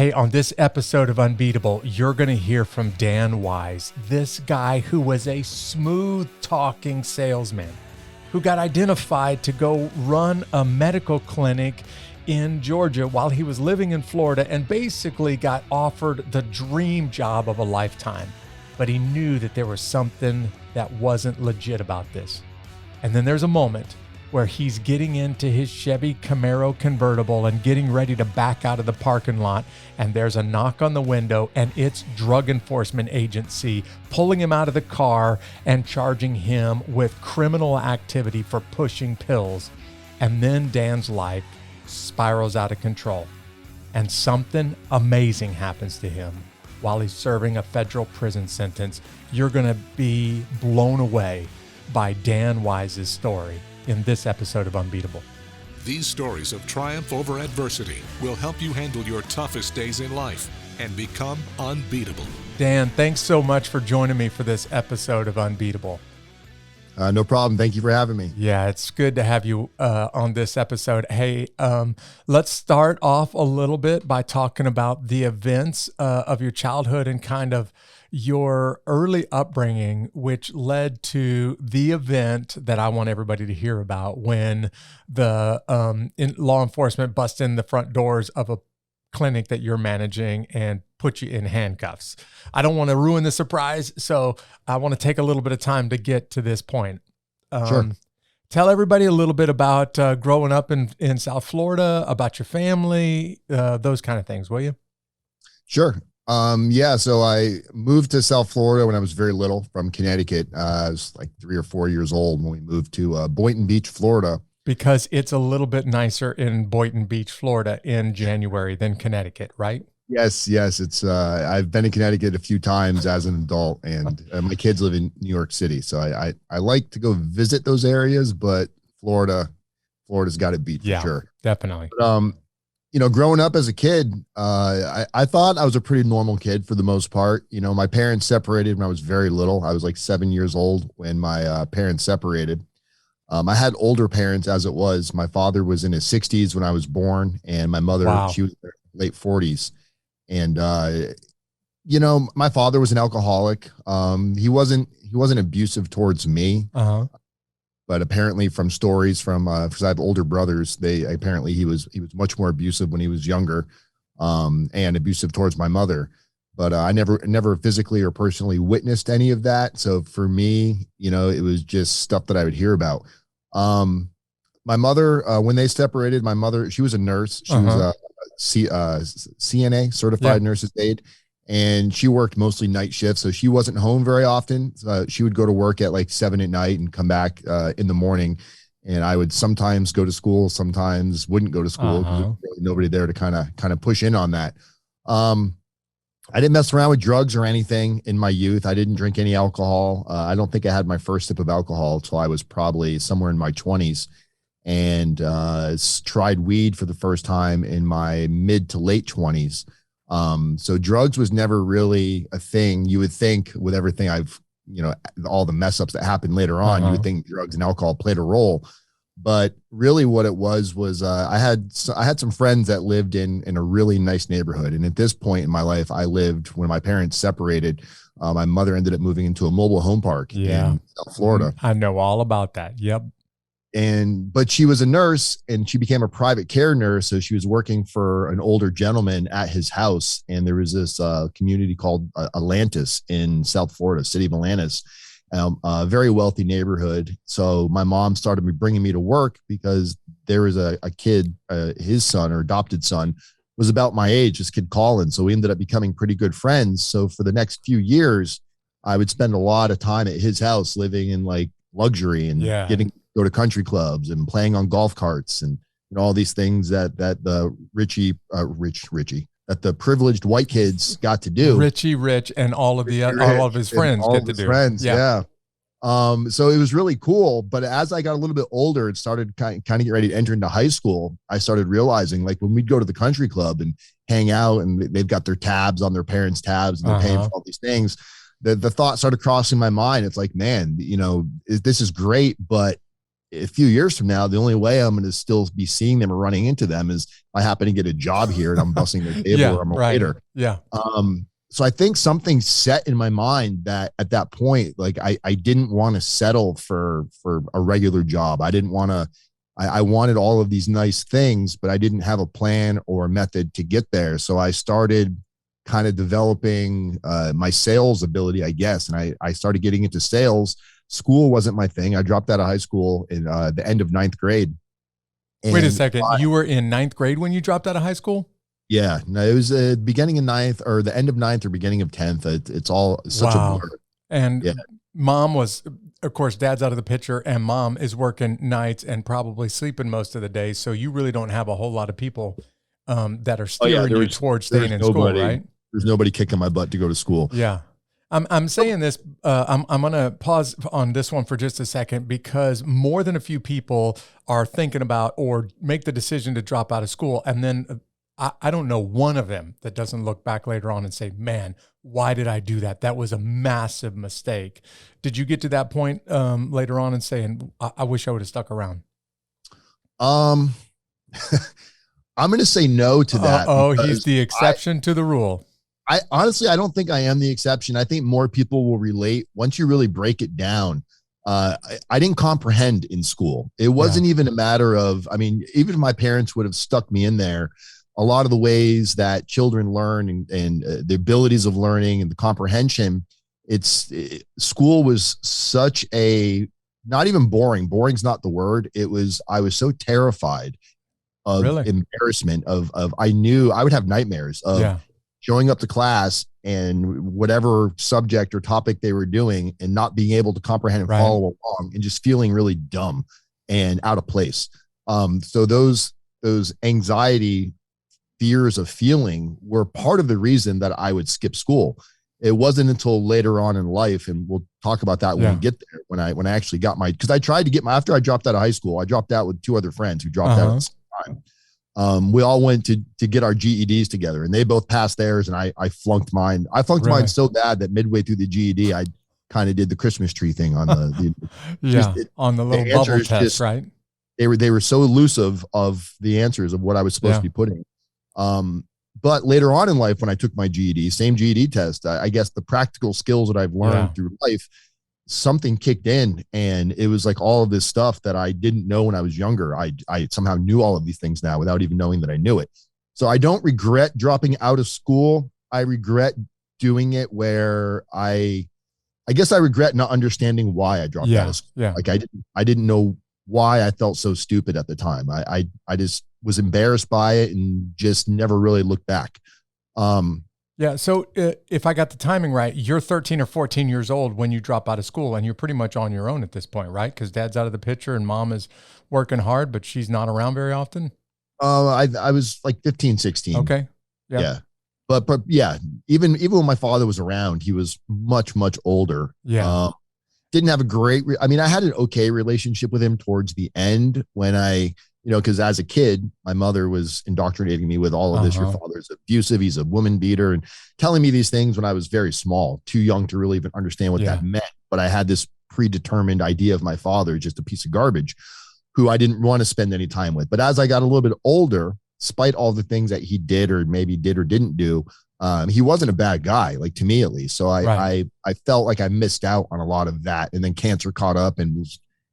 Hey, on this episode of Unbeatable, you're going to hear from Dan Wise, this guy who was a smooth-talking salesman who got identified to go run a medical clinic in Georgia while he was living in Florida and basically got offered the dream job of a lifetime. But he knew that there was something that wasn't legit about this. And then there's a moment where he's getting into his Chevy Camaro convertible and getting ready to back out of the parking lot, and there's a knock on the window, and it's drug enforcement agency pulling him out of the car and charging him with criminal activity for pushing pills. And then Dan's life spirals out of control, and something amazing happens to him while he's serving a federal prison sentence. You're gonna be blown away by Dan Wise's story in this episode of Unbeatable. These stories of triumph over adversity will help you handle your toughest days in life and become unbeatable. Dan, thanks so much for joining me for this episode of Unbeatable. No problem. Thank you for having me. Yeah, it's good to have you on this episode. Hey, let's start off a little bit by talking about the events of your childhood and kind of your early upbringing, which led to the event that I want everybody to hear about when the law enforcement bust in the front doors of a clinic that you're managing and put you in handcuffs. I don't want to ruin the surprise, so I want to take a little bit of time to get to this point. Sure. Tell everybody a little bit about growing up in South Florida, about your family, those kind of things, will you? Sure. So I moved to South Florida when I was very little from Connecticut. I was like 3 or 4 years old when we moved to Boynton Beach, Florida. Because it's a little bit nicer in Boynton Beach, Florida in January than Connecticut, right? Yes. It's I've been in Connecticut a few times as an adult, and my kids live in New York City. So I like to go visit those areas, but Florida's got it beat for sure. Definitely. But, growing up as a kid, I thought I was a pretty normal kid for the most part. My parents separated when I was very little. I was like 7 years old when my parents separated. I had older parents as it was. My father was in his 60s when I was born, and my mother, she was in her late 40s. And, my father was an alcoholic. He wasn't abusive towards me. Uh-huh. But apparently from stories from, because I have older brothers, he was much more abusive when he was younger, and abusive towards my mother. But I never physically or personally witnessed any of that. So for me, it was just stuff that I would hear about. My mother, when they separated, she was a nurse. She was a CNA, certified nurse's aide. And she worked mostly night shifts, so she wasn't home very often. She would go to work at like 7 at night and come back in the morning. And I would sometimes go to school, sometimes wouldn't go to school because there was really nobody there to kind of push in on that. I didn't mess around with drugs or anything in my youth. I didn't drink any alcohol. I don't think I had my first sip of alcohol until I was probably somewhere in my 20s, and tried weed for the first time in my mid to late 20s. So drugs was never really a thing. You would think with everything all the mess ups that happened later on, you would think drugs and alcohol played a role, but really what it was I had some friends that lived in a really nice neighborhood. And at this point in my life, when my parents separated, my mother ended up moving into a mobile home park in South Florida. I know all about that. Yep. But she was a nurse, and she became a private care nurse. So she was working for an older gentleman at his house. And there was this community called Atlantis in South Florida, city of Atlantis, a very wealthy neighborhood. So my mom started bringing me to work because there was a kid, his son or adopted son was about my age, this kid Colin. So we ended up becoming pretty good friends. So for the next few years, I would spend a lot of time at his house living in like luxury and go to country clubs and playing on golf carts and all these things that the that the privileged white kids got to do. Richie Rich and all of his friends get to do. Yeah. So it was really cool. But as I got a little bit older and started kind of get ready to enter into high school, I started realizing, like, when we'd go to the country club and hang out and they've got their tabs on their parents' tabs and they're paying for all these things, the thought started crossing my mind. It's like, man, this is great, but a few years from now, the only way I'm going to still be seeing them or running into them is if I happen to get a job here and I'm bussing their table Yeah, or I'm a right. waiter. Yeah. So I think something set in my mind that at that point, like I didn't want to settle for a regular job. I didn't want to, I wanted all of these nice things, but I didn't have a plan or a method to get there. So I started kind of developing my sales ability, I guess. And I started getting into sales. School wasn't my thing. I dropped out of high school in the end of ninth grade. Wait a second. You were in ninth grade when you dropped out of high school? Yeah, no, it was the beginning of ninth or the end of ninth or beginning of 10th. It's all such a blur. And yeah. Mom was, of course, dad's out of the picture and mom is working nights and probably sleeping most of the day. So you really don't have a whole lot of people that are steering you towards staying in school, right? There's nobody kicking my butt to go to school. Yeah. I'm saying this, I'm going to pause on this one for just a second because more than a few people are thinking about or make the decision to drop out of school. And then I don't know one of them that doesn't look back later on and say, man, why did I do that? That was a massive mistake. Did you get to that point later on and saying, I wish I would have stuck around? I'm going to say no to that. He's the exception to the rule. I honestly, I don't think I am the exception. I think more people will relate once you really break it down. I didn't comprehend in school. It wasn't even a matter of, I mean, even if my parents would have stuck me in there, a lot of the ways that children learn and the abilities of learning and the comprehension, school was such a, not even boring. Boring's not the word. I was so terrified of embarrassment of I knew I would have nightmares of showing up to class and whatever subject or topic they were doing and not being able to comprehend and follow along and just feeling really dumb and out of place. So those anxiety fears of feeling were part of the reason that I would skip school. It wasn't until later on in life, and we'll talk about that when we get there, when I actually got because I tried to get after I dropped out of high school, I dropped out with two other friends who dropped out at the same time. We all went to get our GEDs together and they both passed theirs and I flunked mine. I flunked mine so bad that midway through the GED, I kind of did the Christmas tree thing on on the little bubble test, right? They were so elusive of the answers of what I was supposed to be putting. But later on in life, when I took my GED, same GED test, I guess the practical skills that I've learned through life, something kicked in and it was like all of this stuff that I didn't know when I was younger. I somehow knew all of these things now without even knowing that I knew it. So I don't regret dropping out of school. I regret doing it where I guess I regret not understanding why I dropped out of school. Like I didn't know why I felt so stupid at the time. I just was embarrassed by it and just never really looked back. So if I got the timing right, you're 13 or 14 years old when you drop out of school and you're pretty much on your own at this point, right? Because dad's out of the picture and mom is working hard, but she's not around very often. I was like 15, 16. Okay. Yeah. But yeah, even when my father was around, he was much, much older. Yeah. Didn't have a great, I had an okay relationship with him towards the end when because as a kid, my mother was indoctrinating me with all of this. Your father's abusive. He's a woman beater and telling me these things when I was very small, too young to really even understand what that meant. But I had this predetermined idea of my father, just a piece of garbage who I didn't want to spend any time with. But as I got a little bit older, despite all the things that he did or maybe did or didn't do, he wasn't a bad guy, like to me at least. So I felt like I missed out on a lot of that. And then cancer caught up and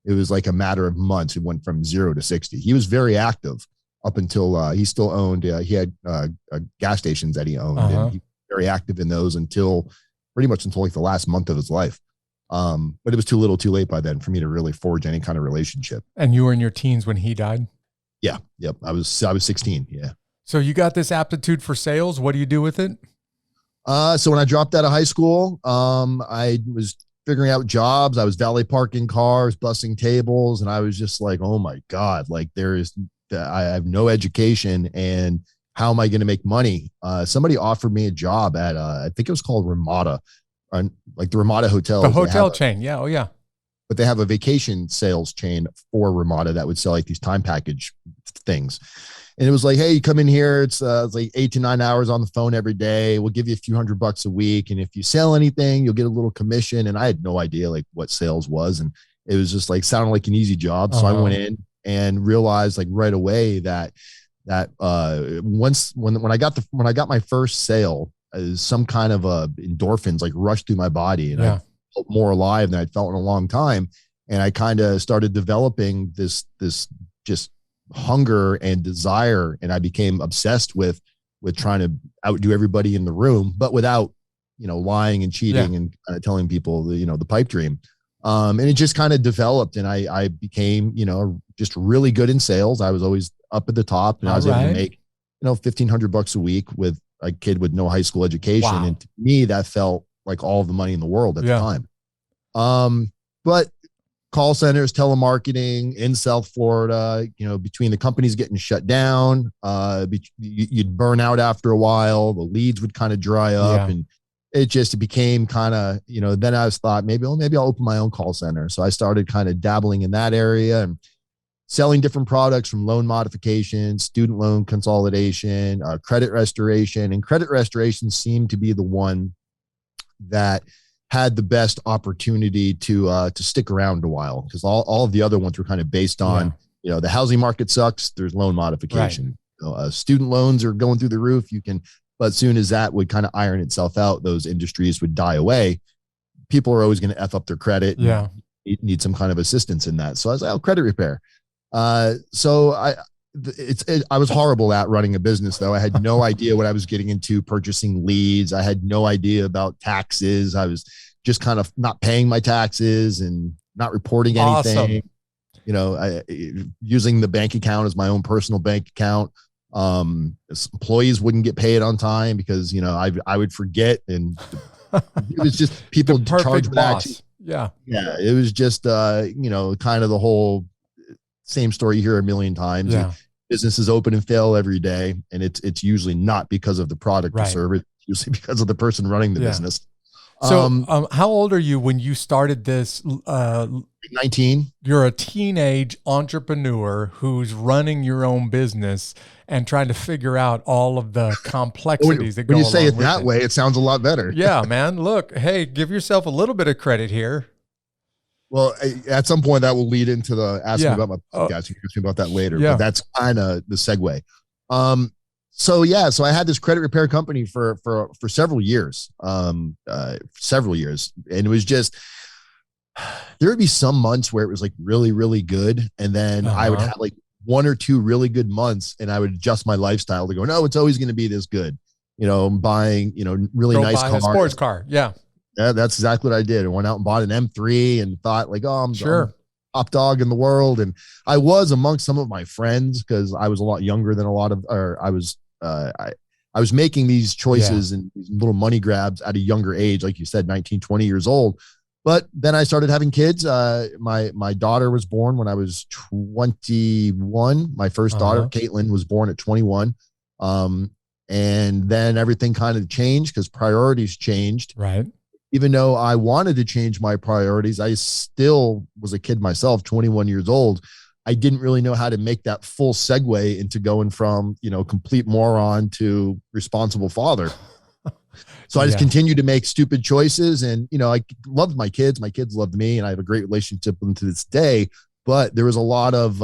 it was like a matter of months. It went from 0 to 60. He was very active up until he still owned, he had gas stations that he owned. And he was very active in those pretty much until like the last month of his life. But it was too little too late by then for me to really forge any kind of relationship. And you were in your teens when he died? Yeah. Yep. I was 16. Yeah. So you got this aptitude for sales. What do you do with it? So when I dropped out of high school, I was figuring out jobs. I was valet parking cars, bussing tables. And I was just like, oh my God, like I have no education and how am I going to make money? Somebody offered me a job at, I think it was called Ramada, like the Ramada Hotel. The hotel chain. Yeah. Oh yeah. But they have a vacation sales chain for Ramada that would sell like these time package things. And it was like, hey, you come in here. It's like 8 to 9 hours on the phone every day. We'll give you a few $100 a week. And if you sell anything, you'll get a little commission. And I had no idea like what sales was. And It was just like sounded like an easy job. So I went in and realized like right away that when I got my first sale, some kind of endorphins like rushed through my body, and I felt more alive than I'd felt in a long time. And I kind of started developing this just hunger and desire, and I became obsessed with trying to outdo everybody in the room, but without lying and cheating and kind of telling people the pipe dream. And it just kind of developed, and I became just really good in sales. I was always up at the top, and I was able to make $1,500 a week with a kid with no high school education. Wow. And to me, that felt like all the money in the world at the time. But call centers, telemarketing in South Florida, between the companies getting shut down, you'd burn out after a while. The leads would kind of dry up, and it became kind of, then I thought maybe I'll open my own call center. So I started kind of dabbling in that area and selling different products, from loan modification, student loan consolidation, credit restoration. And credit restoration seemed to be the one that had the best opportunity to stick around a while, because all of the other ones were kind of based on, the housing market sucks, there's loan modification. Student loans are going through the roof. But as soon as that would kind of iron itself out, those industries would die away. People are always going to F up their credit. Need some kind of assistance in that. So I was like, credit repair. So I was horrible at running a business, though. I had no idea what I was getting into, purchasing leads. I had no idea about taxes. I was just kind of not paying my taxes and not reporting anything. Using the bank account as my own personal bank account. Employees wouldn't get paid on time because, I would forget, and it was just people charge back. It was just, kind of the whole same story you hear a million times. Businesses open and fail every day, and it's usually not because of the product or service. It's usually because of the person running the business. So how old are you when you started this? 19. You're a teenage entrepreneur who's running your own business and trying to figure out all of the complexities that go along with it. When you say it that way, it sounds a lot better. Yeah, man. Look, hey, give yourself a little bit of credit here. Well, at some point that will lead into the asking about my podcast. You can ask me about that later, but that's kind of the segue. So I had this credit repair company for several years, and it was just, there would be some months where it was like really, really good. And then I would have like one or two really good months, and I would adjust my lifestyle to go, no, it's always going to be this good. I'm buying, really nice car. A sports car. Yeah, that's exactly what I did. I went out and bought an M3 and thought like, I'm top dog in the world. And I was amongst some of my friends, because I was a lot younger than I was making these choices and these little money grabs at a younger age, like you said, 19, 20 years old. But then I started having kids. My daughter was born when I was 21. My first daughter, Caitlin, was born at 21. And then everything kind of changed because priorities changed. Right. Even though I wanted to change my priorities, I still was a kid myself, 21 years old. I didn't really know how to make that full segue into going from, complete moron to responsible father. So I just continued to make stupid choices, and, I loved my kids. My kids loved me, and I have a great relationship with them to this day. But there was a lot of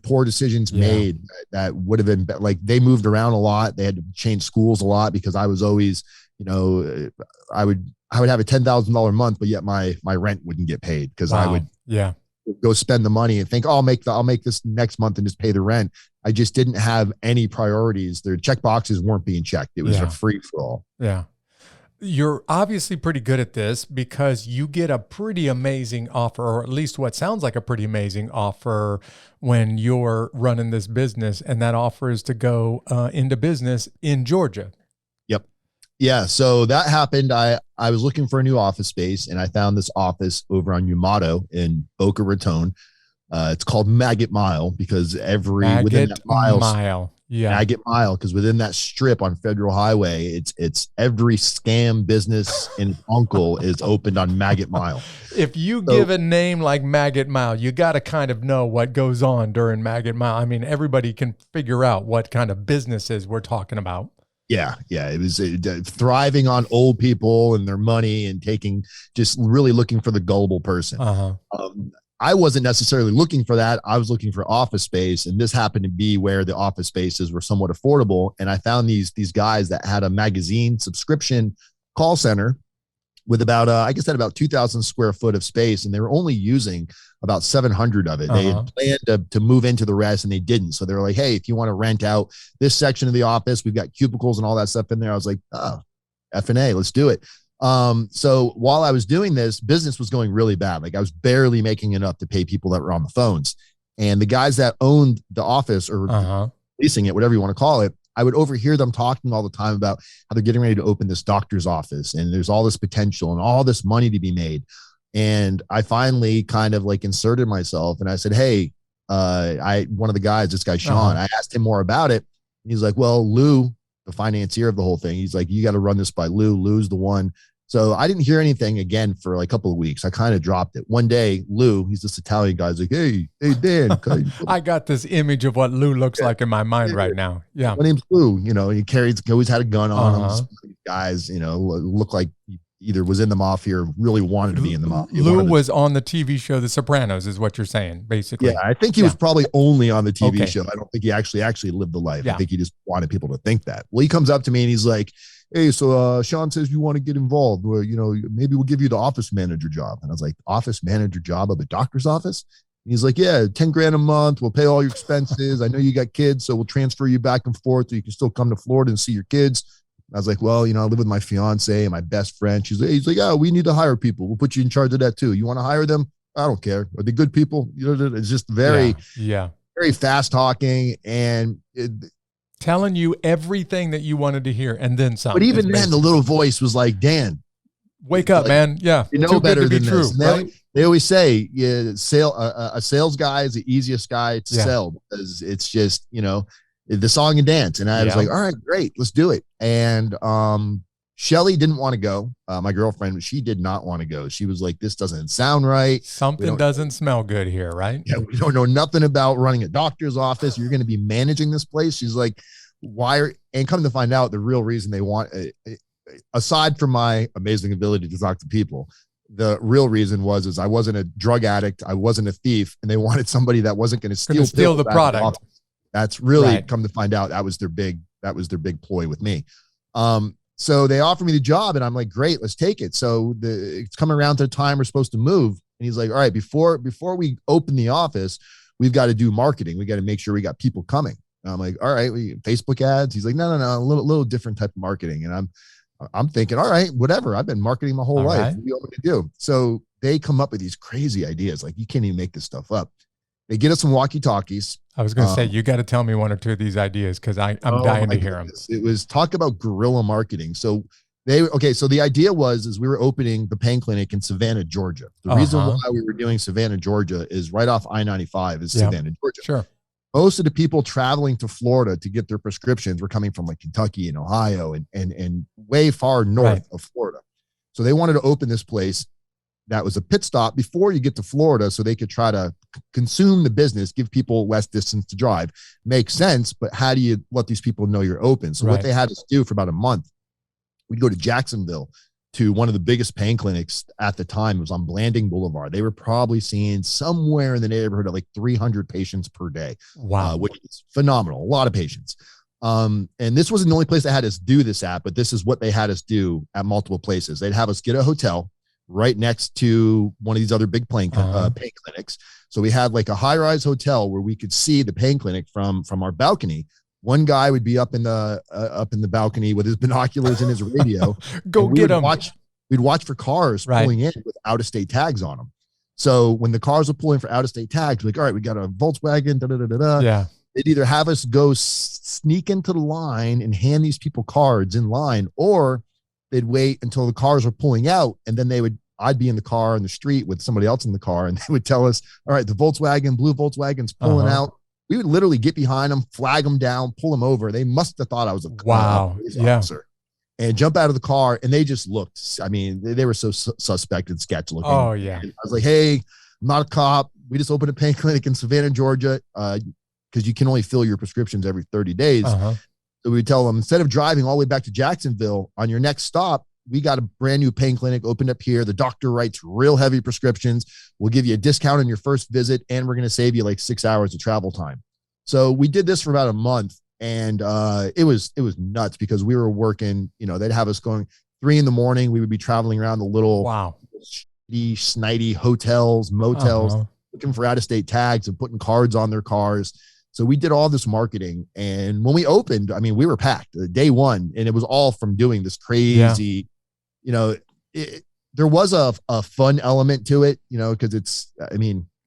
poor decisions made that would have been like, they moved around a lot. They had to change schools a lot because I was always, I would have a $10,000 month, but yet my rent wouldn't get paid because I would go spend the money and think, I'll make this next month and just pay the rent. I just didn't have any priorities. Their check boxes weren't being checked. It was a free for all. Yeah. You're obviously pretty good at this because you get a pretty amazing offer, or at least what sounds like a pretty amazing offer when you're running this business. And that offer is to go into business in Georgia. Yep. Yeah. So that happened. I was looking for a new office space, and I found this office over on Yamato in Boca Raton. It's called Maggot Mile because within that mile. Yeah. Maggot Mile, because within that strip on Federal Highway, it's every scam business and uncle is opened on Maggot Mile. If you give a name like Maggot Mile, you got to kind of know what goes on during Maggot Mile. I mean, everybody can figure out what kind of businesses we're talking about. Yeah, yeah, it was thriving on old people and their money and just really looking for the gullible person. Uh-huh. I wasn't necessarily looking for that. I was looking for office space, and this happened to be where the office spaces were somewhat affordable. And I found these guys that had a magazine subscription call center with about I guess at about 2,000 square foot of space, and they were only using about 700 of it. They had planned to move into the rest, and they didn't. So they were like, "Hey, if you want to rent out this section of the office, we've got cubicles and all that stuff in there." I was like, "Oh, F&A, let's do it." So while I was doing this, business was going really bad. Like I was barely making enough to pay people that were on the phones, and the guys that owned the office or leasing it, whatever you want to call it, I would overhear them talking all the time about how they're getting ready to open this doctor's office and there's all this potential and all this money to be made. And I finally kind of like inserted myself and I said, "Hey, one of the guys, this guy, Sean, I asked him more about it. And he's like, "Well, Lou, the financier of the whole thing, he's like, you got to run this by Lou. Lou's the one." So I didn't hear anything again for like a couple of weeks. I kind of dropped it. One day, Lou, he's this Italian guy, he's like, hey, Dan. I got this image of what Lou looks like in my mind right now. Yeah. My name's Lou. You know, he always had a gun on him. Guys, you know, look like he either was in the mafia or really wanted to be in the mafia. Lou was on the TV show The Sopranos, is what you're saying, basically. Yeah, I think he was probably only on the TV show. I don't think he actually lived the life. I think he just wanted people to think that. Well, he comes up to me and he's like, "Hey, so Sean says you want to get involved. Well, you know, maybe we'll give you the office manager job." And I was like, "Office manager job of a doctor's office?" And he's like, "Yeah, 10 grand a month. We'll pay all your expenses. I know you got kids, so we'll transfer you back and forth so you can still come to Florida and see your kids." I was like, "Well, you know, I live with my fiance and my best friend." He's like, "Oh, we need to hire people. We'll put you in charge of that too. You want to hire them? I don't care. Are they good people?" You know, it's just very fast talking and telling you everything that you wanted to hear and then some. But even then, the little voice was like, "Dan, wake up, man. Yeah, you know better than this." They always say, a sales guy is the easiest guy to sell because it's just, you know, the song and dance. And I was like, "All right, great, let's do it." And Shelly didn't want to go. My girlfriend, she did not want to go. She was like, "This doesn't sound right. Something doesn't smell good here, right?" Yeah, we don't know nothing about running a doctor's office. You're going to be managing this place. She's like, and come to find out, the real reason they want, aside from my amazing ability to talk to people, the real reason is I wasn't a drug addict. I wasn't a thief. And they wanted somebody that wasn't going to steal the product. That's really come to find out. That was their big ploy with me. So they offered me the job and I'm like, "Great, let's take it." So it's coming around to the time we're supposed to move. And he's like, "All right, before we open the office, we've got to do marketing. We got to make sure we got people coming." And I'm like, "All right, Facebook ads." He's like, no, a little different type of marketing. And I'm thinking, all right, whatever. I've been marketing my whole life. Right. What do you want me to do? So they come up with these crazy ideas. Like, you can't even make this stuff up. They get us some walkie-talkies. I was going to say, you got to tell me one or two of these ideas because I'm dying to hear them. It was talk about guerrilla marketing. So so the idea was we were opening the pain clinic in Savannah, Georgia. The reason why we were doing Savannah, Georgia is right off I-95 is Savannah, Georgia. Sure. Most of the people traveling to Florida to get their prescriptions were coming from like Kentucky and Ohio and way far north of Florida. So they wanted to open this place that was a pit stop before you get to Florida so they could try to consume the business, give people less distance to drive. Makes sense, but how do you let these people know you're open? So what they had us do for about a month, we'd go to Jacksonville to one of the biggest pain clinics at the time. It was on Blanding Boulevard. They were probably seeing somewhere in the neighborhood of like 300 patients per day. Wow. Which is phenomenal. A lot of patients. And this wasn't the only place they had us do this at, but this is what they had us do at multiple places. They'd have us get a hotel right next to one of these other big pain clinics. So we had like a high-rise hotel where we could see the pain clinic from our balcony. One guy would be up in the balcony with his binoculars and his radio. Go get him. We'd watch for cars pulling in with out-of-state tags on them. So when the cars were pulling for out-of-state tags, like, all right, we got a Volkswagen. Yeah. They'd either have us go sneak into the line and hand these people cards in line, or they'd wait until the cars were pulling out, and then I'd be in the car in the street with somebody else in the car, and they would tell us, all right, the blue Volkswagen's pulling out. We would literally get behind them, flag them down, pull them over. They must have thought I was a police officer, and jump out of the car. And they just looked, I mean, they were so suspect and sketch looking. Oh yeah. And I was like, "Hey, I'm not a cop. We just opened a pain clinic in Savannah, Georgia. Because you can only fill your prescriptions every 30 days. So we tell them, instead of driving all the way back to Jacksonville, on your next stop, we got a brand new pain clinic opened up here. The doctor writes real heavy prescriptions. We'll give you a discount on your first visit, and we're going to save you like 6 hours of travel time. So we did this for about a month, and it was nuts because we were working, they'd have us going 3 a.m. We would be traveling around the little shitty, snidey hotels, motels, looking for out-of-state tags and putting cards on their cars. So we did all this marketing. And when we opened, I mean, we were packed day one, and it was all from doing this crazy, there was a fun element to it, because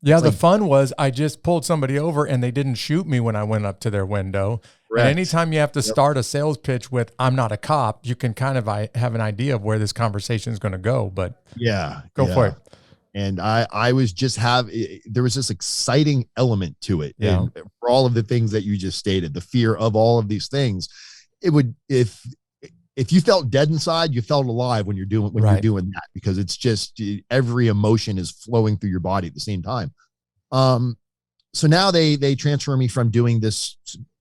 the fun was I just pulled somebody over and they didn't shoot me when I went up to their window. Correct. And anytime you have to start a sales pitch with, I'm not a cop, you can kind of have an idea of where this conversation is going to go, but go for it. And I was just there was this exciting element to it. Yeah. And for all of the things that you just stated, the fear of all of these things, it would, if you felt dead inside, you felt alive when you're doing that, because it's just every emotion is flowing through your body at the same time. So now they transfer me from doing this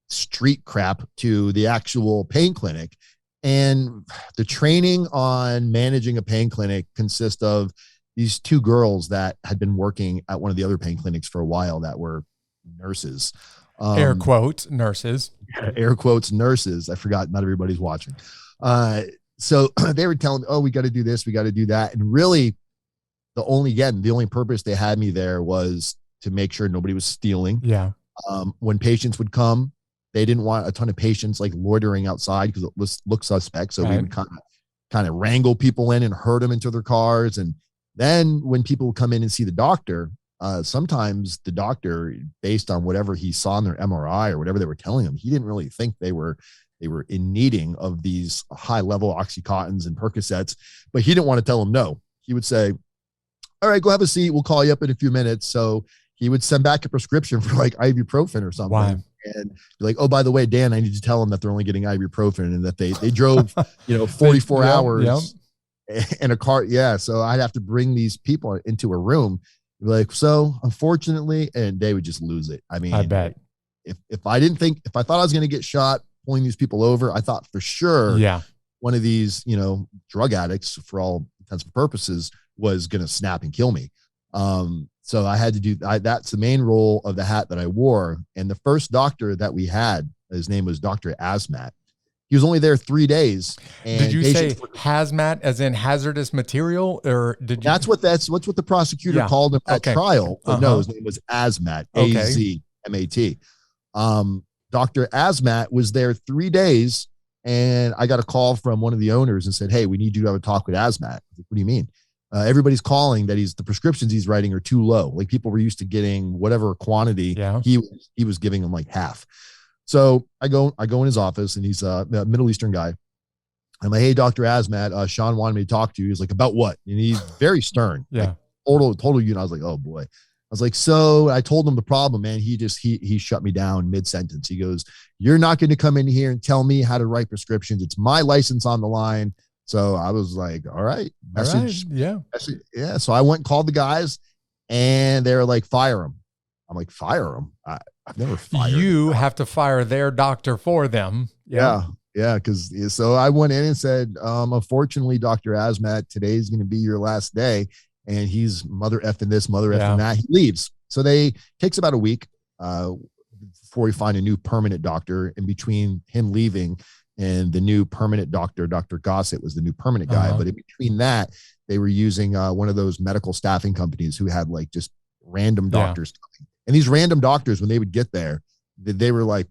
street crap to the actual pain clinic, and the training on managing a pain clinic consists of these 2 girls that had been working at one of the other pain clinics for a while that were nurses. Air quotes, nurses. Air quotes, nurses. I forgot, not everybody's watching. So they were telling me, oh, we got to do this, we got to do that. And really the only purpose they had me there was to make sure nobody was stealing. Yeah. When patients would come, they didn't want a ton of patients like loitering outside because it looked suspect. So we would kind of wrangle people in and herd them into their cars. And then when people would come in and see the doctor, sometimes the doctor, based on whatever he saw in their MRI or whatever they were telling him, he didn't really think they were in needing of these high level Oxycontins and Percocets, but he didn't want to tell them no. He would say, all right, go have a seat. We'll call you up in a few minutes. So he would send back a prescription for like ibuprofen or something. Wow. And be like, oh, by the way, Dan, I need to tell them that they're only getting ibuprofen and that they drove, 44 hours in a car. Yeah. So I'd have to bring these people into a room. Be like, so unfortunately, and they would just lose it. I mean, I bet if I thought I was going to get shot pulling these people over, I thought for sure one of these, drug addicts, for all intents and purposes, was going to snap and kill me. So I had to do that's the main role of the hat that I wore. And the first doctor that we had, his name was Dr. Asmat. He was only there 3 days. And did you say hazmat as in hazardous material, or did you? That's what the prosecutor called him at trial. But no, his name was Asmat, Azmat. Dr. Asmat was there 3 days, and I got a call from one of the owners and said, hey, we need you to have a talk with Asmat. What do you mean? Everybody's calling that the prescriptions he's writing are too low. Like, people were used to getting whatever quantity he was giving them like half. So I go in his office, and he's a Middle Eastern guy. I'm like, hey, Dr. Asmat, Sean wanted me to talk to you. He's like, about what? And he's very stern. Yeah. Like, total you. And I was like, oh boy. I was like, so I told him the problem, man. He shut me down mid-sentence. He goes, you're not going to come in here and tell me how to write prescriptions. It's my license on the line. So I was like, all right. Message. Yeah. So I went and called the guys, and they were like, fire him. I'm like, fire him? I've never fired you him. Have to fire their doctor for them. Yeah. So I went in and said, unfortunately, Dr. Asmat, today's going to be your last day. And he's mother effing this, mother effing that. He leaves. So takes about a week before we find a new permanent doctor. In between him leaving and the new permanent doctor, Dr. Gossett was the new permanent guy. But in between that, they were using one of those medical staffing companies who had like just random doctors coming. And these random doctors, when they would get there, they were like,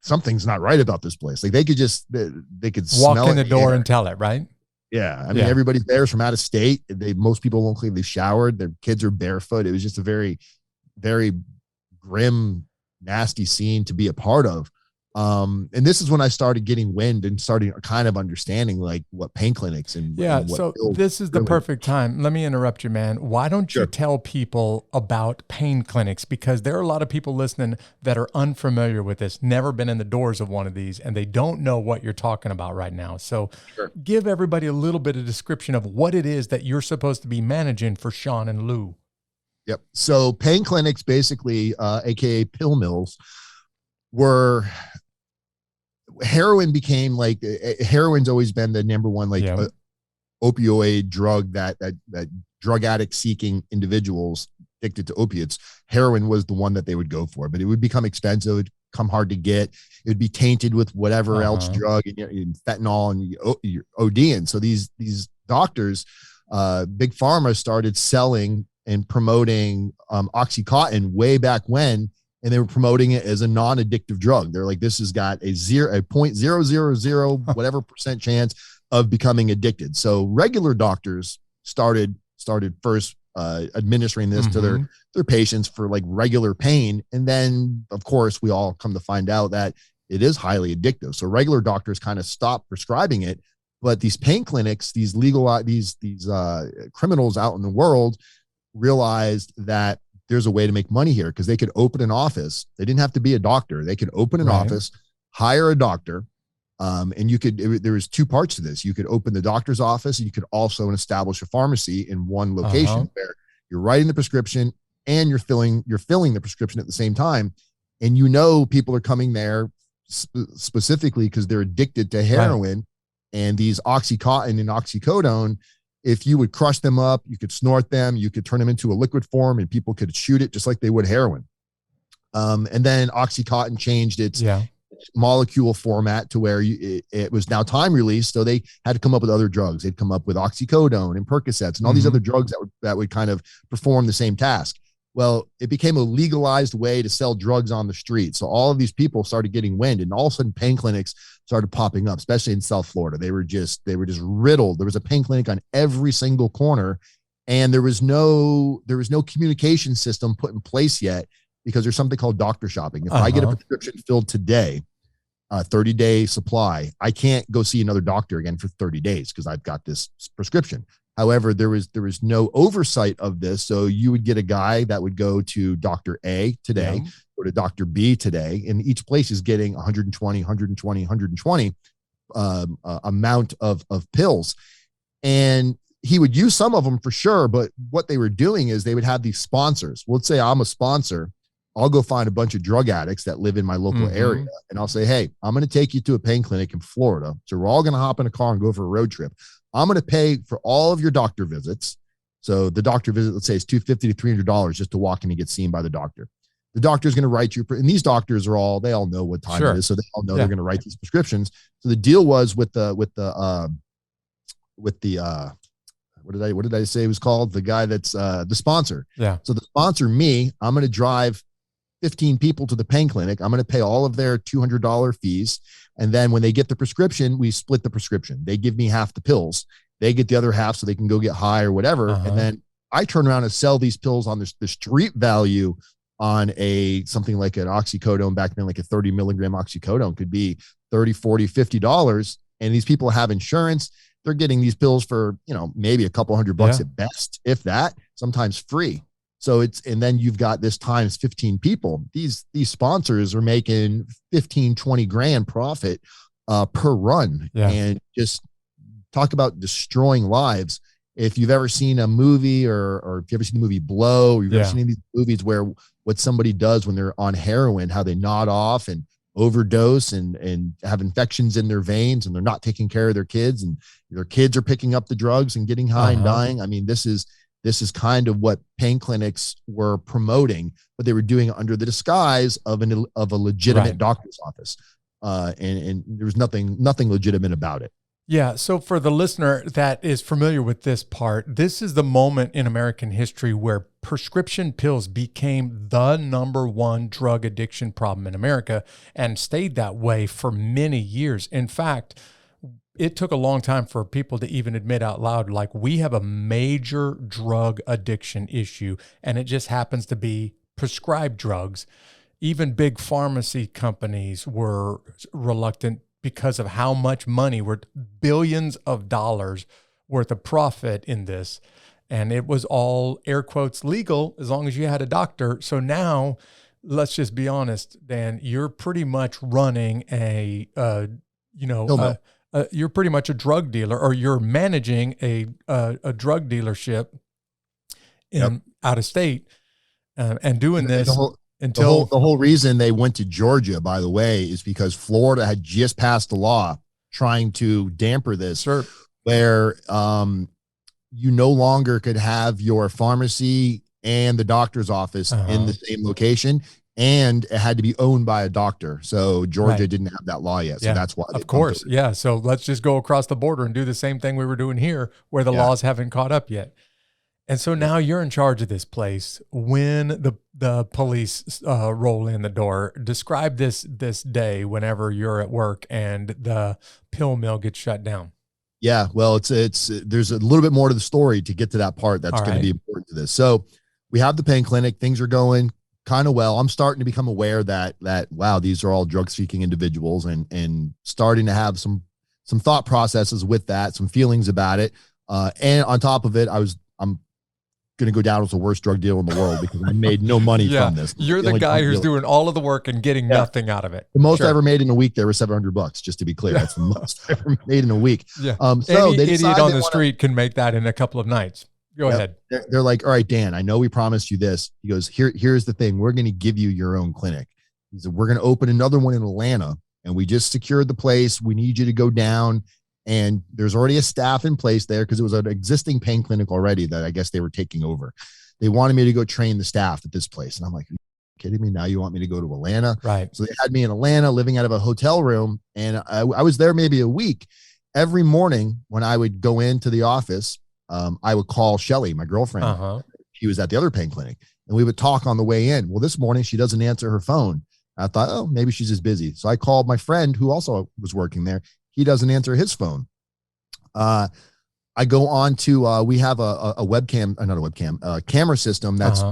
something's not right about this place. Like, they could walk smell in the door and tell it, right? Yeah. I mean, everybody's there from out of state. Most people won't claim they showered. Their kids are barefoot. It was just a very, very grim, nasty scene to be a part of. And this is when I started getting wind and starting kind of understanding like what pain clinics and so this is the perfect time. Let me interrupt you, man. Why don't you tell people about pain clinics? Because there are a lot of people listening that are unfamiliar with this, never been in the doors of one of these, and they don't know what you're talking about right now. So give everybody a little bit of description of what it is that you're supposed to be managing for Sean and Lou. Yep. So pain clinics, basically, AKA pill mills, were heroin became like heroin's always been the number one like Yeah. opioid drug that drug addict seeking individuals addicted to opiates. Heroin was the one that they would go for, but it would become expensive, it would come hard to get. It would be tainted with whatever else drug and fentanyl, and you're ODing. So these doctors, big pharma started selling and promoting Oxycontin way back when, and they were promoting it as a non-addictive drug. They're like, this has got a 0.000 whatever percent chance of becoming addicted. So regular doctors started first administering this to their patients for like regular pain, and then of course we all come to find out that it is highly addictive. So regular doctors kind of stopped prescribing it, but these pain clinics, these criminals out in the world realized that there's a way to make money here, because they could open an office. They didn't have to be a doctor. They could open an office, hire a doctor. And there was two parts to this. You could open the doctor's office, and you could also establish a pharmacy in one location where you're writing the prescription and you're filling the prescription at the same time. And people are coming there specifically because they're addicted to heroin and these Oxycontin and oxycodone. If you would crush them up, you could snort them, you could turn them into a liquid form, and people could shoot it just like they would heroin. And then Oxycontin changed its molecule format to where it was now time released. So they had to come up with other drugs. They'd come up with oxycodone and Percocets and all these other drugs that would kind of perform the same task. Well, it became a legalized way to sell drugs on the street. So all of these people started getting wind, and all of a sudden pain clinics started popping up, especially in South Florida. They were just riddled. There was a pain clinic on every single corner, and there was no communication system put in place yet, because there's something called doctor shopping. If I get a prescription filled today, 30-day supply, I can't go see another doctor again for 30 days because I've got this prescription. However, there was no oversight of this. So you would get a guy that would go to Dr. A today, go to Dr. B today, and each place is getting 120 amount of pills. And he would use some of them for sure, but what they were doing is they would have these sponsors. Well, let's say I'm a sponsor. I'll go find a bunch of drug addicts that live in my local area, and I'll say, hey, I'm going to take you to a pain clinic in Florida. So we're all going to hop in a car and go for a road trip. I'm going to pay for all of your doctor visits. So the doctor visit, let's say, is $250 to $300 just to walk in and get seen by the doctor. The doctor is going to write you, and these doctors they all know what time it is. So they all know they're going to write these prescriptions. So the deal was with the what did I say it was called? The guy that's the sponsor. Yeah. So the sponsor, me, I'm going to drive 15 people to the pain clinic. I'm going to pay all of their $200 fees. And then when they get the prescription, we split the prescription. They give me half the pills. They get the other half so they can go get high or whatever. And then I turn around and sell these pills on the street value on something like an oxycodone back then, like a 30 milligram oxycodone could be $30, $40, $50. And these people have insurance. They're getting these pills for, maybe a couple $100 at best, if that, sometimes free. So and then you've got this times 15 people. These sponsors are making 15, 20 grand profit per run. And just talk about destroying lives. If you've ever seen a movie or if you ever seen the movie Blow, or you've ever seen these movies where what somebody does when they're on heroin, how they nod off and overdose and have infections in their veins, and they're not taking care of their kids, and their kids are picking up the drugs and getting high and dying. I mean, this is kind of what pain clinics were promoting, but they were doing it under the disguise of a legitimate doctor's office. And there was nothing legitimate about it. Yeah. So for the listener that is familiar with this part, this is the moment in American history where prescription pills became the number one drug addiction problem in America and stayed that way for many years. In fact, it took a long time for people to even admit out loud, like, we have a major drug addiction issue, and it just happens to be prescribed drugs. Even big pharmacy companies were reluctant because of how much money, billions of dollars worth of profit in this. And it was all, air quotes, legal as long as you had a doctor. So let's just be honest, Dan, you're pretty much running you're pretty much a drug dealer, or you're managing a drug dealership out of state, and doing this. until the whole reason they went to Georgia, by the way, is because Florida had just passed a law trying to damper this, sure. where you no longer could have your pharmacy and the doctor's office in the same location, and it had to be owned by a doctor. So Georgia didn't have that law yet. So that's why. Of course. Yeah. So let's just go across the border and do the same thing we were doing here where the laws haven't caught up yet. And so now you're in charge of this place. When the police roll in the door, describe this day whenever you're at work and the pill mill gets shut down. Yeah, well, it's there's a little bit more to the story to get to that part that's going to be important to this. So we have the pain clinic. Things are going kind of well. I'm starting to become aware that wow, these are all drug seeking individuals, and starting to have some thought processes with that, some feelings about it. And on top of it, I'm going to go down as the worst drug deal in the world because I made no money from this. You're the guy who's doing all of the work and getting nothing out of it. The most I ever made in a week there was $700, just to be clear. That's the most I ever made in a week. Yeah. So any idiot on the street can make that in a couple of nights. Go ahead. They're like, all right, Dan, I know we promised you this. He goes, here's the thing. We're going to give you your own clinic. He said, we're going to open another one in Atlanta, and we just secured the place. We need you to go down. And there's already a staff in place there because it was an existing pain clinic already that I guess they were taking over. They wanted me to go train the staff at this place. And I'm like, are you kidding me? Now you want me to go to Atlanta? Right. So they had me in Atlanta living out of a hotel room. And I was there maybe a week. Every morning when I would go into the office, I would call Shelly, my girlfriend. She was at the other pain clinic, and we would talk on the way in. Well, this morning she doesn't answer her phone. I thought, oh, maybe she's just busy. So I called my friend who also was working there. He doesn't answer his phone. I go on to, we have a webcam, not a webcam, camera system that's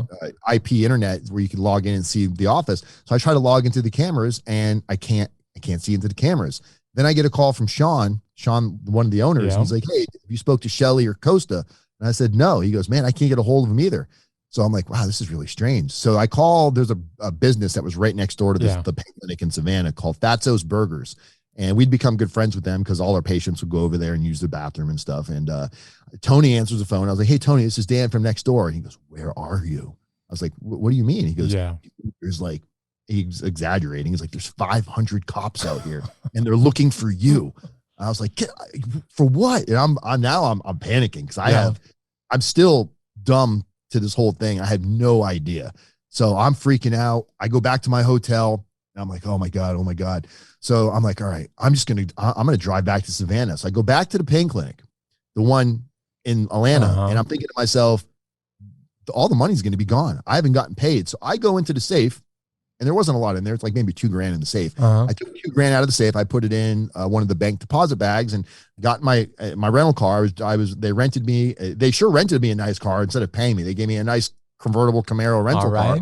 IP internet where you can log in and see the office. So I try to log into the cameras and I can't see into the cameras. Then I get a call from Sean, one of the owners. He's like, hey, you spoke to Shelly or Costa? And I said, no. He goes, man, I can't get a hold of him either. So I'm like, wow, this is really strange. So I called, there's a business that was right next door to the pain clinic in Savannah called Fatso's Burgers. And we'd become good friends with them because all our patients would go over there and use the bathroom and stuff. And Tony answers the phone. I was like, hey, Tony, this is Dan from next door. And he goes, where are you? I was like, what do you mean? He goes, there's like, he's exaggerating. He's like, there's 500 cops out here and they're looking for you. I was like, for what? And I'm panicking because I'm still dumb to this whole thing. I have no idea. So I'm freaking out. I go back to my hotel. And I'm like, oh my God. So I'm like, all right, I'm going to drive back to Savannah. So I go back to the pain clinic, the one in Atlanta. And I'm thinking to myself, all the money's going to be gone. I haven't gotten paid. So I go into the safe, and there wasn't a lot in there. It's like maybe $2,000 in the safe. I took $2,000 out of the safe. I put it in one of the bank deposit bags and got my rental car. They rented me. They sure rented me a nice car instead of paying me. They gave me a nice convertible Camaro rental car.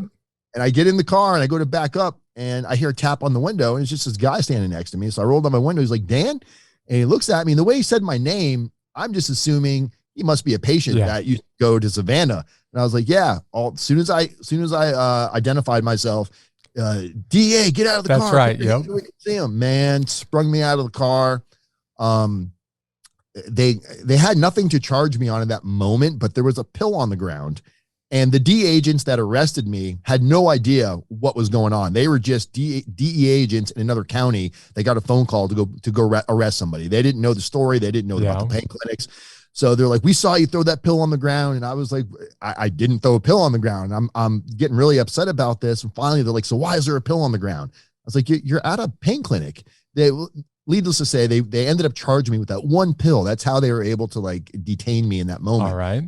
And I get in the car and I go to back up and I hear a tap on the window, and it's just this guy standing next to me. So I rolled down my window. He's like, Dan? And he looks at me, and the way he said my name, I'm just assuming he must be a patient that used to go to Savannah. And I was like, yeah. As soon as I identified myself, DA, get out of the car. That's right. Yep. We can see him, man. Sprung me out of the car. They had nothing to charge me on in that moment, but there was a pill on the ground. And the DEA agents that arrested me had no idea what was going on. They were just DEA agents in another county. They got a phone call to go arrest somebody. They didn't know the story. They didn't know about the pain clinics. So they're like, we saw you throw that pill on the ground. And I was like, I didn't throw a pill on the ground. I'm getting really upset about this. And finally they're like, so why is there a pill on the ground? I was like, you're at a pain clinic. Needless to say, they ended up charging me with that one pill. That's how they were able to like detain me in that moment. All right.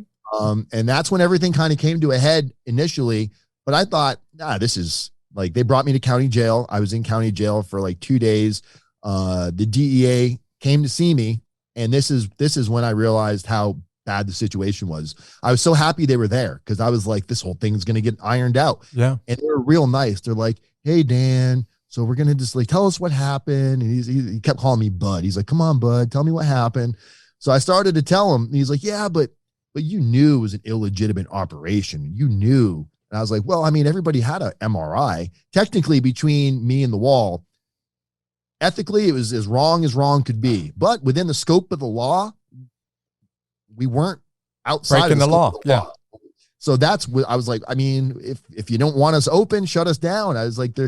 And that's when everything kind of came to a head initially. But I thought, this is like, they brought me to county jail. I was in county jail for like 2 days. The DEA came to see me. And this is when I realized how bad the situation was. I was so happy they were there because I was like, this whole thing's going to get ironed out. Yeah. And they were real nice. They're like, hey, Dan, so we're going to just like, tell us what happened. And he kept calling me Bud. He's like, come on, Bud, tell me what happened. So I started to tell him, and he's like, yeah, but you knew it was an illegitimate operation. You knew. And I was like, well, I mean, everybody had a MRI. Technically, between me and the wall, ethically, it was as wrong could be. But within the scope of the law, we weren't outside breaking of the law. law. So that's what I was like. I mean, if you don't want us open, shut us down. I was like,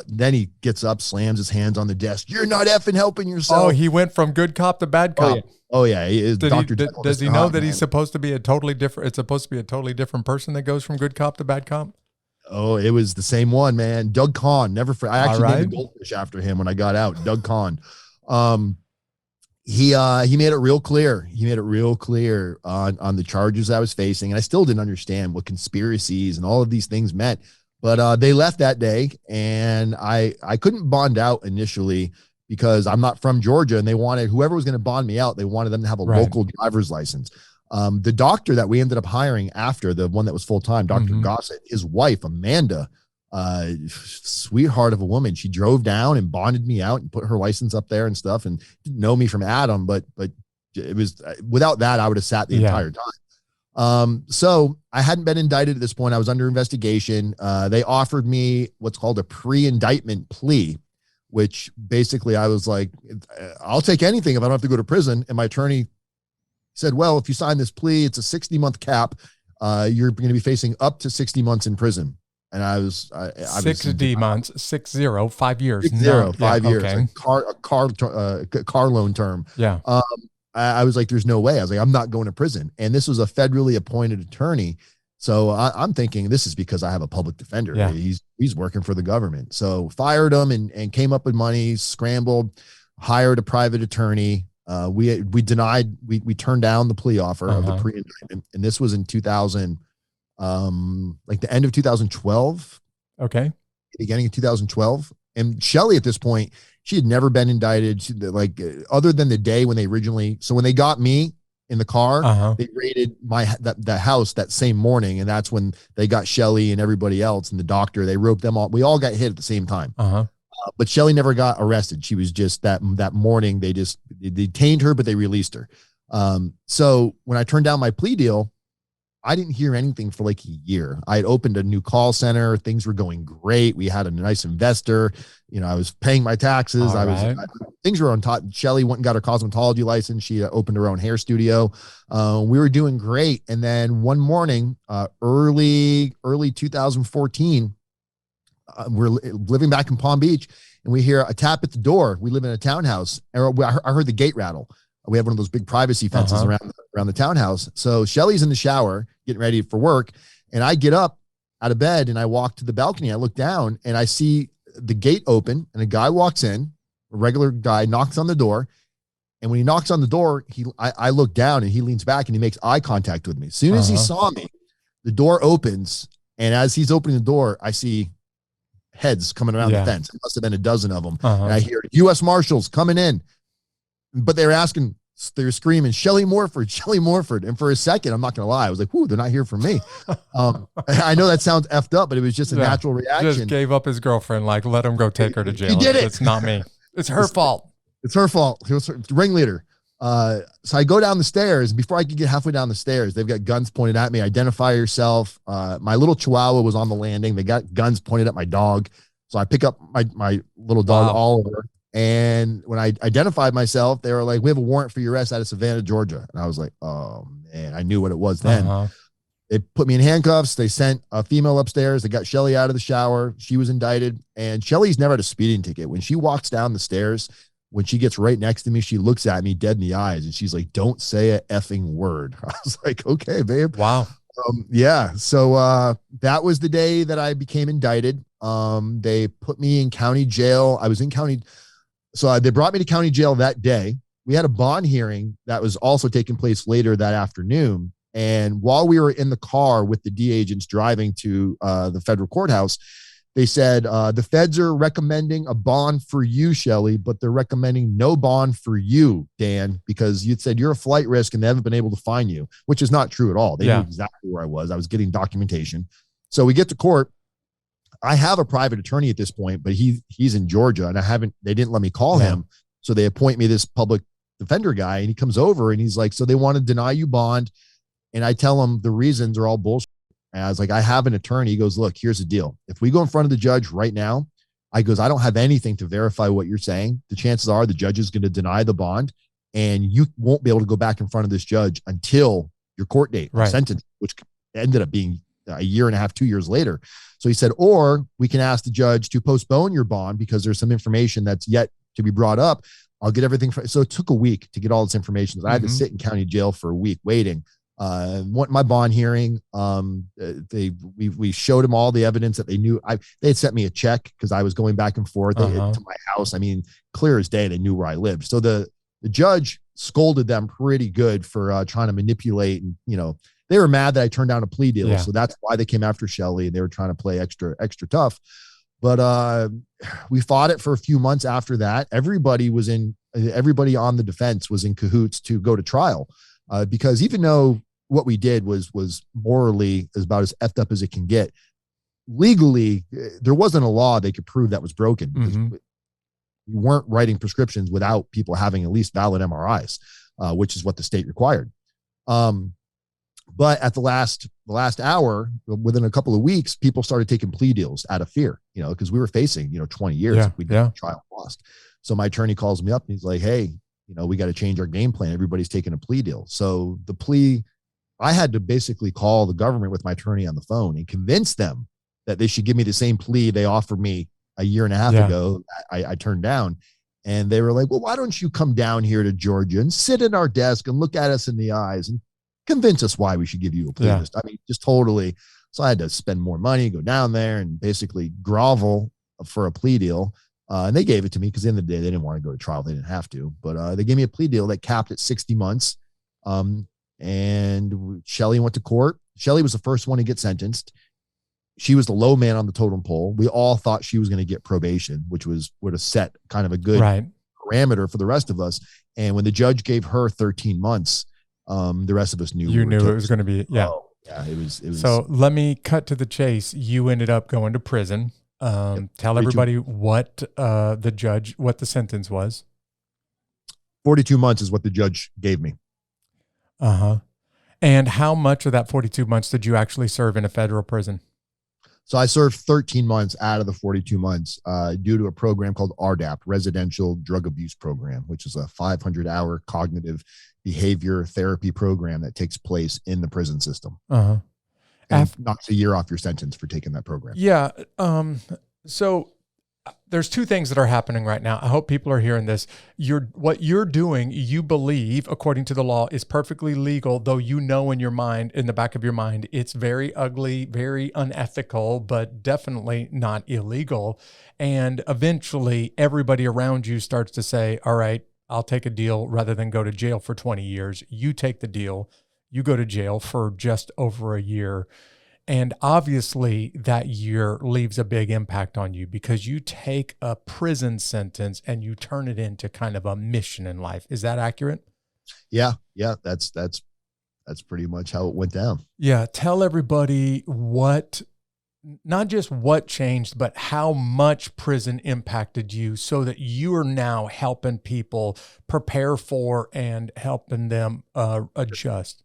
then he gets up, slams his hands on the desk. You're not effing helping yourself. Oh, he went from good cop to bad cop. Oh yeah. He is Dr. Does he know that he's supposed to be a totally different? It's supposed to be a totally different person that goes from good cop to bad cop. Oh, it was the same one, man. Doug Kahn. I actually named a goldfish after him when I got out. Doug Kahn. He made it real clear. He made it real clear on the charges I was facing. And I still didn't understand what conspiracies and all of these things meant. But they left that day, and I couldn't bond out initially because I'm not from Georgia, and they wanted whoever was going to bond me out. They wanted them to have a local driver's license. The doctor that we ended up hiring after, the one that was full-time, Dr. Gossett, his wife, Amanda, sweetheart of a woman. She drove down and bonded me out and put her license up there and stuff, and didn't know me from Adam, but it was, without that, I would have sat the entire time. So I hadn't been indicted at this point. I was under investigation. They offered me what's called a pre-indictment plea, which basically I was like, I'll take anything if I don't have to go to prison. And my attorney said, well, if you sign this plea, it's a 60-month cap. You're going to be facing up to 60 months in prison. And I was 60 months, 60, 5 years, 60, 5 years, okay. A car loan term. Yeah. I was like, there's no way. I was like, I'm not going to prison. And this was a federally appointed attorney. So I'm thinking this is because I have a public defender. Yeah. He's working for the government. So fired him and came up with money, scrambled, hired a private attorney. We turned down the plea offer of the pre-indictment. And this was in 2000, like the end of 2012. Okay. Beginning of 2012. And Shelly at this point, she had never been indicted. Other than the day when when they got me in the car, they raided the house that same morning. And that's when they got Shelly and everybody else and the doctor, they roped them all. We all got hit at the same time. But Shelly never got arrested. She was just that morning. They detained her, but they released her. So when I turned down my plea deal, I didn't hear anything for like a year. I had opened a new call center. Things were going great. We had a nice investor. I was paying my taxes. Things were on top. Shelly went and got her cosmetology license. She opened her own hair studio. We were doing great. And then one morning, early 2014, we're living back in Palm Beach, and we hear a tap at the door. We live in a townhouse. And I heard the gate rattle. We have one of those big privacy fences around the townhouse. So Shelly's in the shower getting ready for work. And I get up out of bed and I walk to the balcony. I look down and I see the gate open and a guy walks in, a regular guy, knocks on the door. And when he knocks on the door, I look down and he leans back and he makes eye contact with me. As soon as he saw me, the door opens. And as he's opening the door, I see heads coming around the fence. It must have been a dozen of them. And I hear U.S. Marshals coming in. But they were screaming, Shelly Morford, Shelly Morford. And for a second, I'm not going to lie, I was like, whoo, they're not here for me. I know that sounds effed up, but it was just a natural reaction. Just gave up his girlfriend, like, let him go take her to jail. He did it. It's not me. It's her fault. It's her fault. He was the ringleader. So I go down the stairs. Before I could get halfway down the stairs, they've got guns pointed at me. Identify yourself. My little chihuahua was on the landing. They got guns pointed at my dog. So I pick up my little dog, Oliver. And when I identified myself, they were like, we have a warrant for your arrest out of Savannah, Georgia. And I was like, oh man, I knew what it was then. They put me in handcuffs. They sent a female upstairs. They got Shelly out of the shower. She was indicted. And Shelly's never had a speeding ticket. When she walks down the stairs, when she gets right next to me, she looks at me dead in the eyes and she's like, don't say a effing word. I was like, okay, babe. Wow. Yeah. So that was the day that I became indicted. They put me in county jail. I was in county. So they brought me to county jail that day. We had a bond hearing that was also taking place later that afternoon. And while we were in the car with the D agents driving to the federal courthouse, they said, the feds are recommending a bond for you, Shelly, but they're recommending no bond for you, Dan, because you said you're a flight risk and they haven't been able to find you, which is not true at all. They knew exactly where I was. I was getting documentation. So we get to court. I have a private attorney at this point, but he's in Georgia and they didn't let me call him. So they appoint me this public defender guy and he comes over and he's like, so they want to deny you bond. And I tell him the reasons are all bullshit. And I was like, I have an attorney. He goes, look, here's the deal. If we go in front of the judge right now, I don't have anything to verify what you're saying. The chances are the judge is going to deny the bond and you won't be able to go back in front of this judge until your court date, sentence, which it ended up being a year and a half, 2 years later. So he said, or we can ask the judge to postpone your bond because there's some information that's yet to be brought up. I'll get everything. So it took a week to get all this information. I had to sit in county jail for a week waiting. My bond hearing, we showed them all the evidence that they knew. They had sent me a check because I was going back and forth to my house. I mean, clear as day, they knew where I lived. So the judge scolded them pretty good for trying to manipulate, and they were mad that I turned down a plea deal. Yeah. So that's why they came after Shelley. They were trying to play extra tough. But we fought it for a few months after that. Everybody on the defense was in cahoots to go to trial, because even though what we did was morally about as effed up as it can get, legally, there wasn't a law they could prove that was broken, because we weren't writing prescriptions without people having at least valid MRIs, which is what the state required. But at the last hour, within a couple of weeks, people started taking plea deals out of fear, because we were facing, 20 years if we did trial lost. So my attorney calls me up and he's like, hey, we got to change our game plan. Everybody's taking a plea deal. So the plea, I had to basically call the government with my attorney on the phone and convince them that they should give me the same plea they offered me a year and a half ago. I turned down, and they were like, well, why don't you come down here to Georgia and sit at our desk and look at us in the eyes and convince us why we should give you a plea. I mean, just totally. So I had to spend more money, go down there and basically grovel for a plea deal. And they gave it to me because at the end of the day, they didn't want to go to trial. They didn't have to, but they gave me a plea deal that capped at 60 months. And Shelley went to court. Shelley was the first one to get sentenced. She was the low man on the totem pole. We all thought she was going to get probation, which would have set kind of a good parameter for the rest of us. And when the judge gave her 13 months, the rest of us knew. You knew it was going to be, it was. So let me cut to the chase. You ended up going to prison. Tell everybody what the sentence was. 42 months is what the judge gave me. And how much of that 42 months did you actually serve in a federal prison? So I served 13 months out of the 42 months due to a program called RDAP, Residential Drug Abuse Program, which is a 500-hour cognitive behavior therapy program that takes place in the prison system. And knocks a year off your sentence for taking that program. Yeah. So there's two things that are happening right now. I hope people are hearing this. What you're doing, you believe, according to the law, is perfectly legal, though in your mind, in the back of your mind, it's very ugly, very unethical, but definitely not illegal. And eventually everybody around you starts to say, all right, I'll take a deal rather than go to jail for 20 years. You take the deal. You go to jail for just over a year. And obviously that year leaves a big impact on you because you take a prison sentence and you turn it into kind of a mission in life. Is that accurate? Yeah. That's pretty much how it went down. Yeah. Tell everybody not just what changed, but how much prison impacted you so that you are now helping people prepare for and helping them adjust.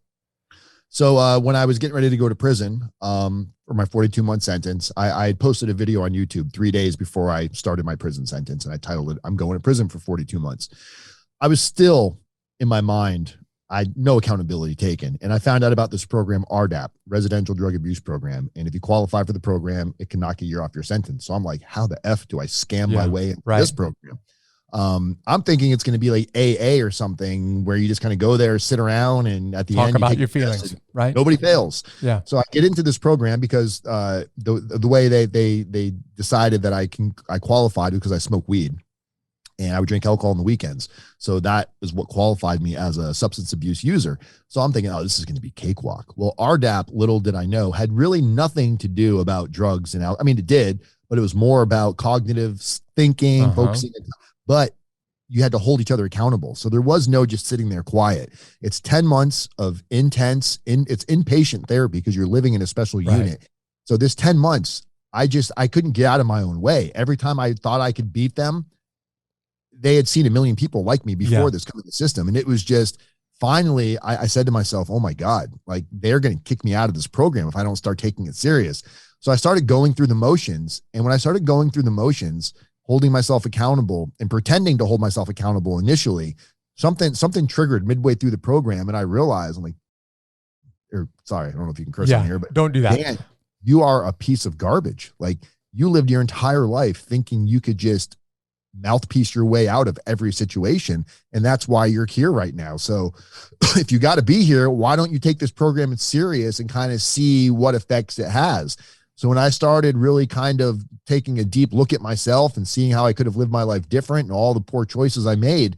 So when I was getting ready to go to prison for my 42-month sentence, I had posted a video on YouTube 3 days before I started my prison sentence, and I titled it, I'm going to prison for 42 months. I was still, in my mind, I had no accountability taken. And I found out about this program, RDAP, Residential Drug Abuse Program. And if you qualify for the program, it can knock a year off your sentence. So I'm like, how the F do I scam my way into this program? I'm thinking it's going to be like AA or something where you just kind of go there, sit around, and at the end, talk about your feelings, right? Nobody fails. Yeah. So I get into this program because the way they decided that I qualified because I smoke weed and I would drink alcohol on the weekends. So that is what qualified me as a substance abuse user. So I'm thinking, oh, this is going to be cakewalk. Well, RDAP, little did I know, had really nothing to do about drugs and I mean, it did, but it was more about cognitive thinking, focusing. But you had to hold each other accountable. So there was no just sitting there quiet. It's 10 months of it's inpatient therapy because you're living in a special unit. So this 10 months, I couldn't get out of my own way. Every time I thought I could beat them, they had seen a million people like me before this coming to the system. And it was just, finally, I said to myself, oh my God, like they're going to kick me out of this program if I don't start taking it serious. So I started going through the motions. And when I started going through the motions, holding myself accountable and pretending to hold myself accountable initially, something triggered midway through the program. And I realized, I'm like, or sorry, I don't know if you can curse on here, but don't do that. Dan, you are a piece of garbage. Like, you lived your entire life thinking you could just mouthpiece your way out of every situation. And that's why you're here right now. So if you got to be here, why don't you take this program serious and kind of see what effects it has? So when I started really kind of taking a deep look at myself and seeing how I could have lived my life different and all the poor choices I made,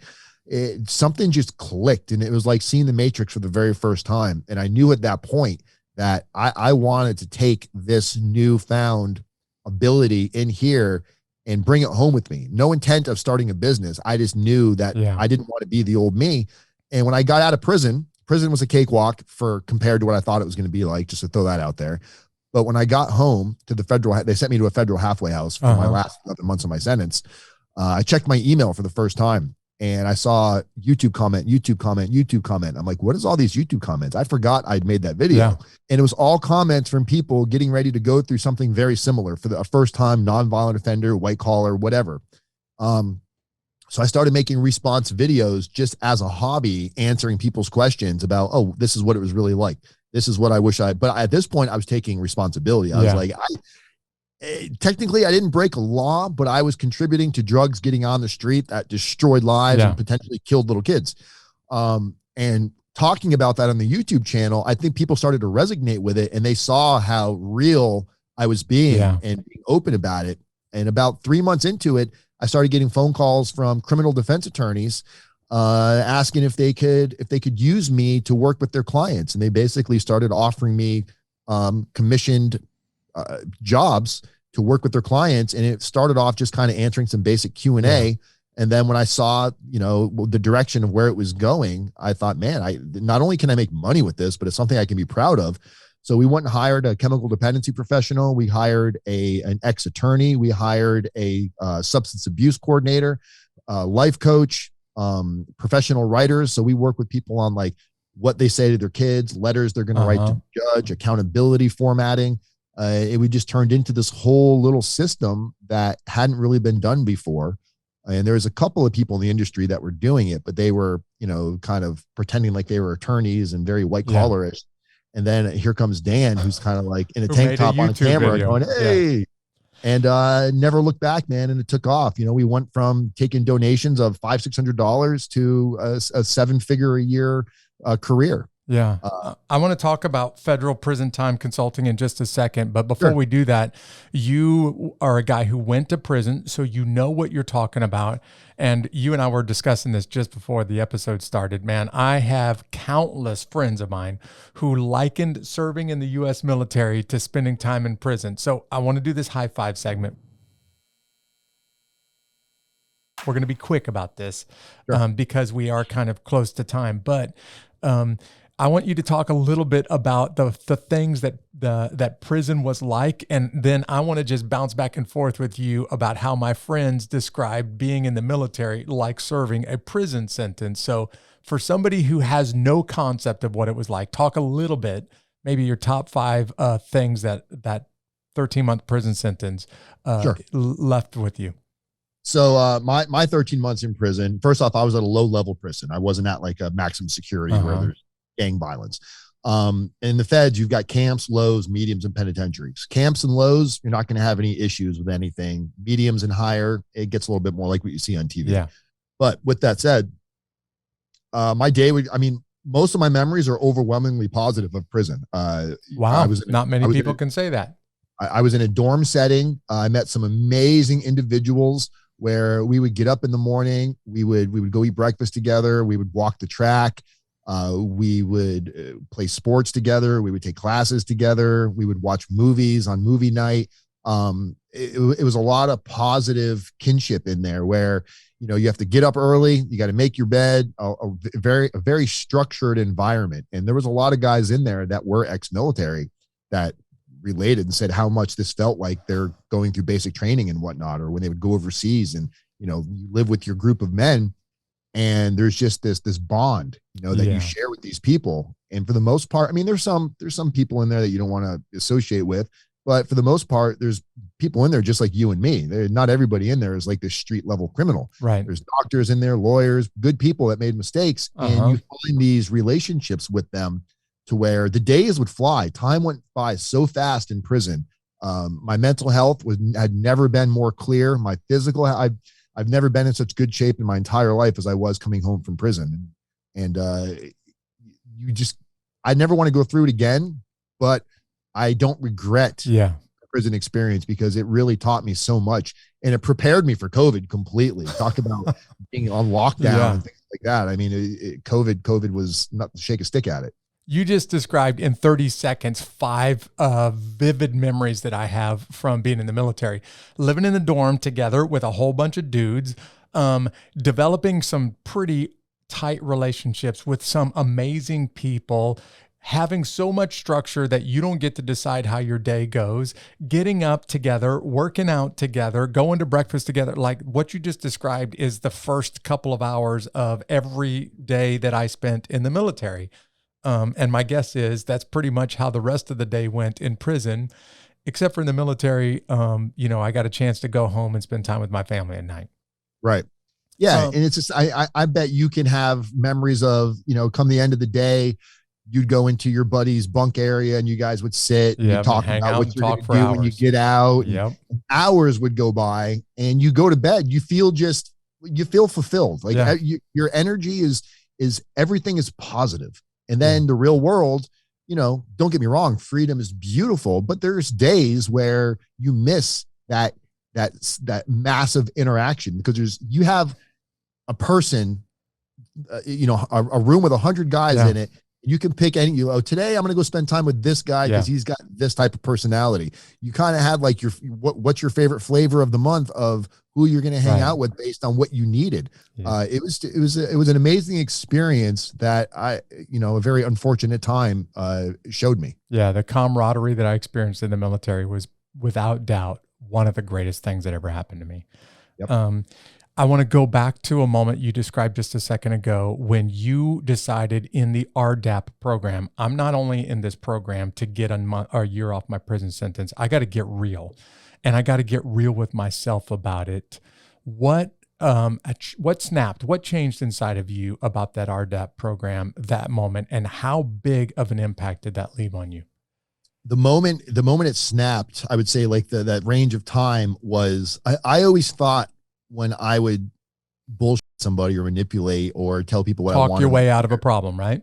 something just clicked. And it was like seeing the Matrix for the very first time. And I knew at that point that I wanted to take this newfound ability in here and bring it home with me. No intent of starting a business. I just knew that I didn't want to be the old me. And when I got out of prison was a cakewalk compared to what I thought it was going to be like, just to throw that out there. But when I got home to they sent me to a federal halfway house for my last 11 months of my sentence. I checked my email for the first time and I saw YouTube comment. I'm like, what is all these YouTube comments? I forgot I'd made that video. Yeah. And it was all comments from people getting ready to go through something very similar for the first time, nonviolent offender, white collar, whatever. So I started making response videos just as a hobby, answering people's questions about, oh, this is what it was really like. This is what I wish but at this point I was taking responsibility. I was like, technically I didn't break a law, but I was contributing to drugs getting on the street that destroyed lives and potentially killed little kids. And talking about that on the YouTube channel, I think people started to resonate with it and they saw how real I was being and being open about it. And about 3 months into it, I started getting phone calls from criminal defense attorneys asking if they could use me to work with their clients. And they basically started offering me commissioned jobs to work with their clients. And it started off just kind of answering some basic Q&A. And then when I saw, the direction of where it was going, I thought, man, not only can I make money with this, but it's something I can be proud of. So we went and hired a chemical dependency professional. We hired an ex-attorney. We hired a substance abuse coordinator, life coach, professional writers. So we work with people on like what they say to their kids, letters they're going to write to the judge, accountability formatting. We just turned into this whole little system that hadn't really been done before. And there was a couple of people in the industry that were doing it, but they were, kind of pretending like they were attorneys and very white collarish. And then here comes Dan, who's kind of like in a tank top on a camera video. Going, hey, and never looked back, man. And it took off. We went from taking donations of $500-$600 to a 7-figure a year career. Yeah. I want to talk about federal prison time consulting in just a second. But before we do that, you are a guy who went to prison, so you know what you're talking about. And you and I were discussing this just before the episode started. Man, I have countless friends of mine who likened serving in the U.S. military to spending time in prison. So I want to do this high five segment. We're going to be quick about this because we are kind of close to time. But I want you to talk a little bit about the things that prison was like, and then I want to just bounce back and forth with you about how my friends described being in the military like serving a prison sentence. So for somebody who has no concept of what it was like, talk a little bit, maybe your top 5 things that 13-month prison sentence left with you. So my 13 months in prison, first off, I was at a low-level prison. I wasn't at like a maximum security where there's gang violence. In the feds, you've got camps, lows, mediums, and penitentiaries. Camps and lows, you're not going to have any issues with anything. Mediums and higher, it gets a little bit more like what you see on TV. Yeah. But with that said, my day most of my memories are overwhelmingly positive of prison. Wow. Not many people can say that. I was in a dorm setting. I met some amazing individuals where we would get up in the morning. We would go eat breakfast together. We would walk the track. We would play sports together. We would take classes together. We would watch movies on movie night. It was a lot of positive kinship in there where, you have to get up early. You got to make your bed, a very structured environment. And there was a lot of guys in there that were ex-military that related and said how much this felt like they're going through basic training and whatnot, or when they would go overseas and, you live with your group of men. And there's just this bond, that you share with these people. And for the most part, there's some people in there that you don't want to associate with, but for the most part, there's people in there just like you and me. Not everybody in there is like this street level criminal. Right. There's doctors in there, lawyers, good people that made mistakes, and you find these relationships with them to where the days would fly. Time went by so fast in prison. My mental health had never been more clear. My physical, I've never been in such good shape in my entire life as I was coming home from prison. And I never want to go through it again, but I don't regret the prison experience because it really taught me so much, and it prepared me for COVID completely. Talk about being on lockdown and things like that. I mean, COVID was not to shake a stick at it. You just described in 30 seconds 5 vivid memories that I have from being in the military. Living in the dorm together with a whole bunch of dudes, developing some pretty tight relationships with some amazing people, having so much structure that you don't get to decide how your day goes, getting up together, working out together, going to breakfast together. Like what you just described is the first couple of hours of every day that I spent in the military. And my guess is that's pretty much how the rest of the day went in prison, except for in the military. I got a chance to go home and spend time with my family at night. Right. Yeah. And it's just, I bet you can have memories of, come the end of the day, you'd go into your buddy's bunk area and you guys would sit and talk about what you're going to do when you get out. Yep. Hours would go by and you go to bed. You feel fulfilled. Like your energy is everything is positive. And then the real world, don't get me wrong, freedom is beautiful, but there's days where you miss that massive interaction because you have a person, a room with 100 guys in it. You can pick today I'm going to go spend time with this guy because he's got this type of personality. You kind of had like what's your favorite flavor of the month of who you're going to hang out with based on what you needed. It was an amazing experience that a very unfortunate time showed me. Yeah. The camaraderie that I experienced in the military was without doubt one of the greatest things that ever happened to me. Yep. I want to go back to a moment you described just a second ago when you decided in the RDAP program, I'm not only in this program to get a year off my prison sentence, I got to get real. And I got to get real with myself about it. What snapped? What changed inside of you about that RDAP program, that moment, and how big of an impact did that leave on you? The moment it snapped, I would say like that range of time was, I always thought when I would bullshit somebody or manipulate or tell people what I wanted. Talk your way out of a problem, right?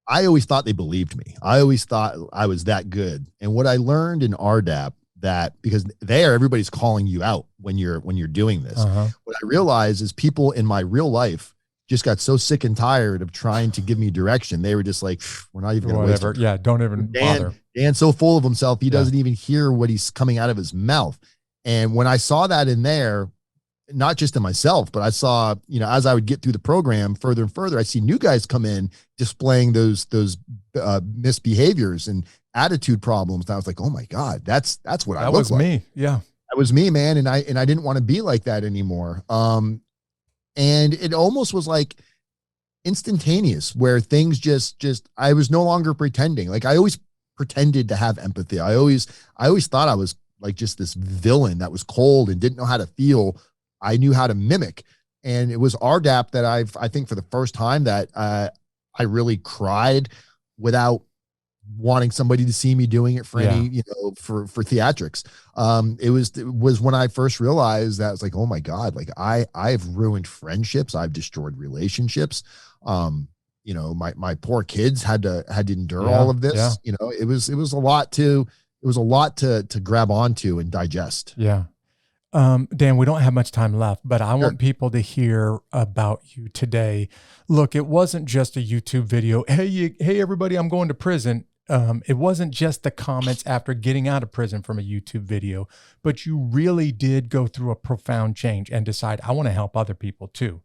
I always thought they believed me. I always thought I was that good. And what I learned in RDAP, that because everybody's calling you out when you're doing this. What I realized is people in my real life just got so sick and tired of trying to give me direction. They were just like, we're not even going to waste it. Yeah. Don't even bother. Dan's so full of himself. He doesn't even hear what he's coming out of his mouth. And when I saw that in there, not just in myself, but I saw, as I would get through the program further and further, I see new guys come in displaying those misbehaviors and attitude problems. And I was like, oh my God, that's what I look like. That was me. Yeah. That was me, man. And I didn't want to be like that anymore. And it almost was like instantaneous where things just, I was no longer pretending. Like I always pretended to have empathy. I always thought I was like just this villain that was cold and didn't know how to feel. I knew how to mimic. And it was RDAP that I think for the first time that I really cried without wanting somebody to see me doing it for any, for theatrics. It was when I first realized that. I was like, oh my God, like I've ruined friendships. I've destroyed relationships. My poor kids had to endure all of this. It was a lot to grab onto and digest. Yeah. Dan, we don't have much time left, but I want people to hear about you today. Look, it wasn't just a YouTube video. Hey, everybody, I'm going to prison. It wasn't just the comments after getting out of prison from a YouTube video, but you really did go through a profound change and decide, I want to help other people too.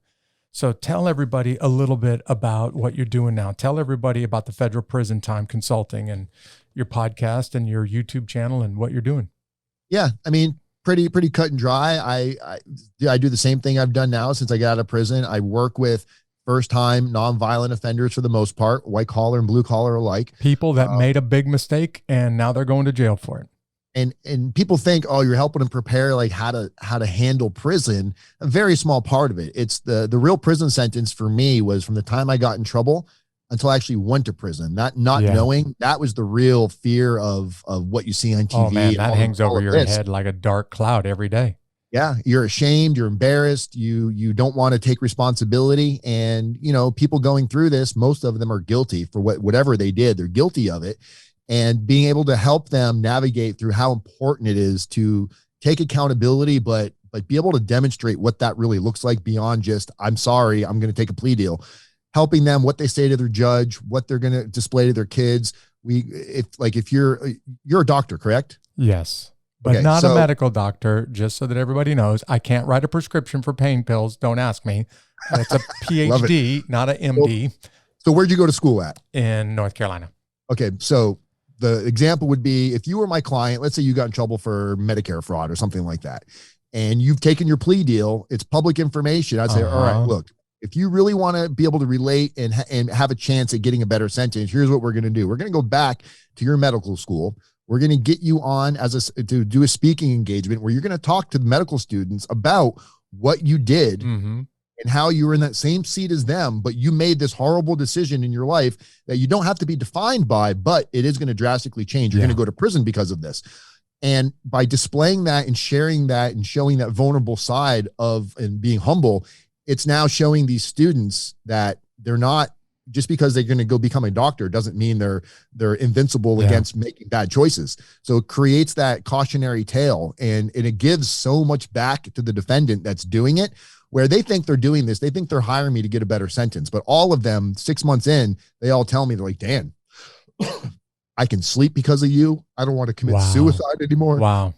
So tell everybody a little bit about what you're doing now. Tell everybody about the Federal Prison Time Consulting and your podcast and your YouTube channel and what you're doing. Yeah. I mean, pretty cut and dry. I do the same thing I've done now since I got out of prison. I work with first-time nonviolent offenders for the most part, white collar and blue collar alike. People that made a big mistake and now they're going to jail for it. And people think, oh, you're helping them prepare like how to handle prison. A very small part of it. It's the real prison sentence for me was from the time I got in trouble until I actually went to prison. Not Yeah. knowing, that was the real fear of what you see on TV. Oh man, that hangs over your this. head like a dark cloud every day. Yeah, you're ashamed, you're embarrassed, you don't want to take responsibility. And people going through this, most of them are guilty for whatever they did. They're guilty of it. And being able to help them navigate through how important it is to take accountability, but be able to demonstrate what that really looks like beyond just, I'm sorry, I'm going to take a plea deal. Helping them, what they say to their judge, what they're going to display to their kids. If you're a doctor, correct? Yes. But Okay, not a so- medical doctor, just so that everybody knows. I can't write a prescription for pain pills. Don't ask me. It's a PhD, not an MD, So where'd you go to school at? in North Carolina. Okay, so the example would be, if you were my client, let's say you got in trouble for Medicare fraud or something like that, and you've taken your plea deal, it's public information. I'd say, all right, look, if you really want to be able to relate and have a chance at getting a better sentence, here's what we're going to do. We're going to go back to your medical school. We're going to get you on to do a speaking engagement where you're going to talk to the medical students about what you did and how you were in that same seat as them, but you made this horrible decision in your life that you don't have to be defined by, but it is going to drastically change. You're going to go to prison because of this. And by displaying that and sharing that and showing that vulnerable side and being humble, it's now showing these students that they're not, just because they're going to go become a doctor doesn't mean they're invincible against making bad choices. So it creates that cautionary tale, and it gives so much back to the defendant that's doing it, where they think they're doing this. They think they're hiring me to get a better sentence. But all of them, 6 months in, they all tell me, they're like, Dan, I can sleep because of you. I don't want to commit suicide anymore. Wow.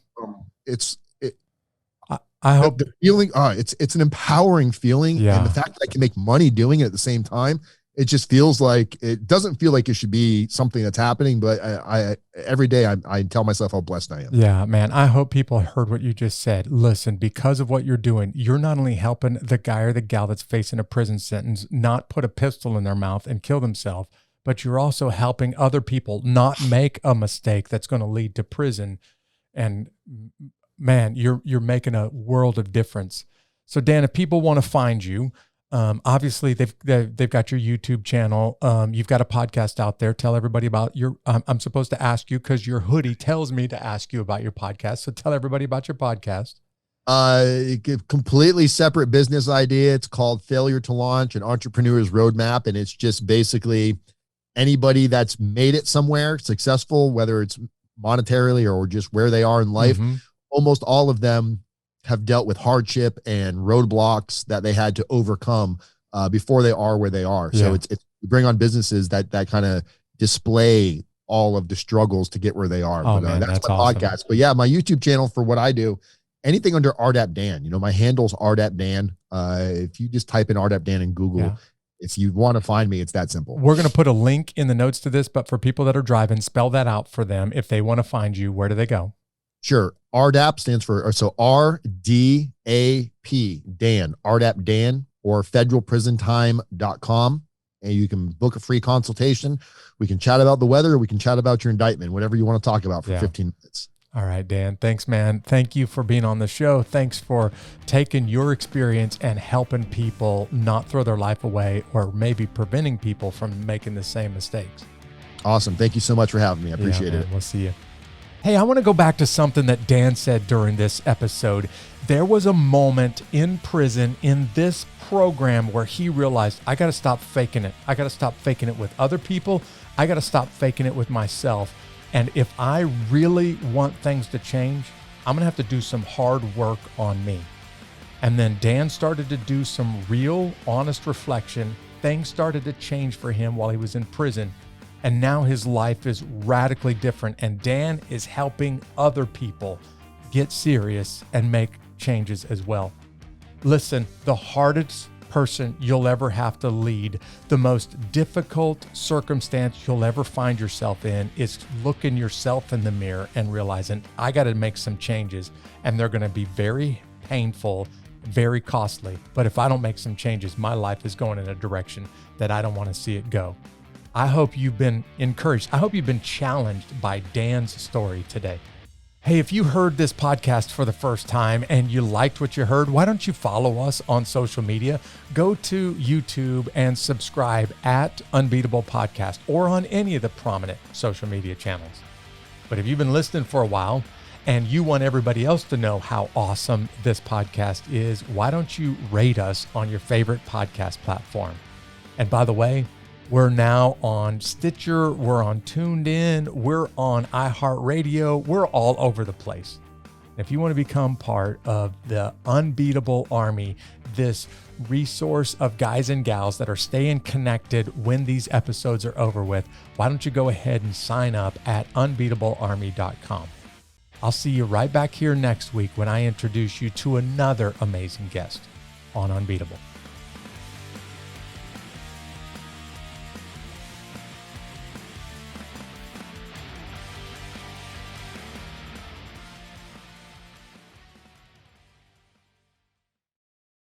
I hope the feeling, it's an empowering feeling. Yeah. And the fact that I can make money doing it at the same time, it just feels like, it doesn't feel like it should be something that's happening, but I every day I tell myself how blessed I am. Yeah, man. I hope people heard what you just said. Listen, because of what you're doing, you're not only helping the guy or the gal that's facing a prison sentence not put a pistol in their mouth and kill themselves, but you're also helping other people not make a mistake that's going to lead to prison. And man, you're making a world of difference. So Dan, if people want to find you, obviously they've got your YouTube channel. You've got a podcast out there. Tell everybody about your, I'm supposed to ask you because your hoodie tells me to ask you about your podcast. So tell everybody about your podcast. Completely separate business idea. It's called Failure to Launch, an Entrepreneur's Roadmap. And it's just basically anybody that's made it somewhere successful, whether it's monetarily or just where they are in life. Almost all of them have dealt with hardship and roadblocks that they had to overcome before they are where they are. So it's we bring on businesses that kind of display all of the struggles to get where they are. Oh, But man, that's my awesome. podcast. But yeah, my YouTube channel for what I do, anything under RDAP Dan. My handle's RDAP Dan. If you just type in RDAP Dan in Google, if you want to find me, it's that simple. We're going to put a link in the notes to this, but for people that are driving, spell that out for them. If they want to find you, where do they go? Sure. RDAP stands for, so RDAP, Dan, RDAP Dan, or federalprisontime.com. And you can book a free consultation. We can chat about the weather. We can chat about your indictment, whatever you want to talk about for 15 minutes. All right, Dan. Thanks, man. Thank you for being on the show. Thanks for taking your experience and helping people not throw their life away, or maybe preventing people from making the same mistakes. Awesome. Thank you so much for having me. I appreciate it. We'll see you. Hey, I want to go back to something that Dan said during this episode. There was a moment in prison in this program where he realized, I got to stop faking it. I got to stop faking it with other people. I got to stop faking it with myself. And if I really want things to change, I'm going to have to do some hard work on me. And then Dan started to do some real, honest reflection. Things started to change for him while he was in prison. And now his life is radically different. And Dan is helping other people get serious and make changes as well. Listen, the hardest person you'll ever have to lead, the most difficult circumstance you'll ever find yourself in, is looking yourself in the mirror and realizing, I got to make some changes. And they're going to be very painful, very costly. But if I don't make some changes, my life is going in a direction that I don't want to see it go. I hope you've been encouraged. I hope you've been challenged by Dan's story today. Hey, if you heard this podcast for the first time and you liked what you heard, why don't you follow us on social media? Go to YouTube and subscribe at Unbeatable Podcast or on any of the prominent social media channels. But if you've been listening for a while and you want everybody else to know how awesome this podcast is, why don't you rate us on your favorite podcast platform? And by the way, we're now on Stitcher, we're on Tuned In, we're on iHeartRadio, we're all over the place. If you want to become part of the Unbeatable Army, this resource of guys and gals that are staying connected when these episodes are over with, why don't you go ahead and sign up at unbeatablearmy.com. I'll see you right back here next week when I introduce you to another amazing guest on Unbeatable.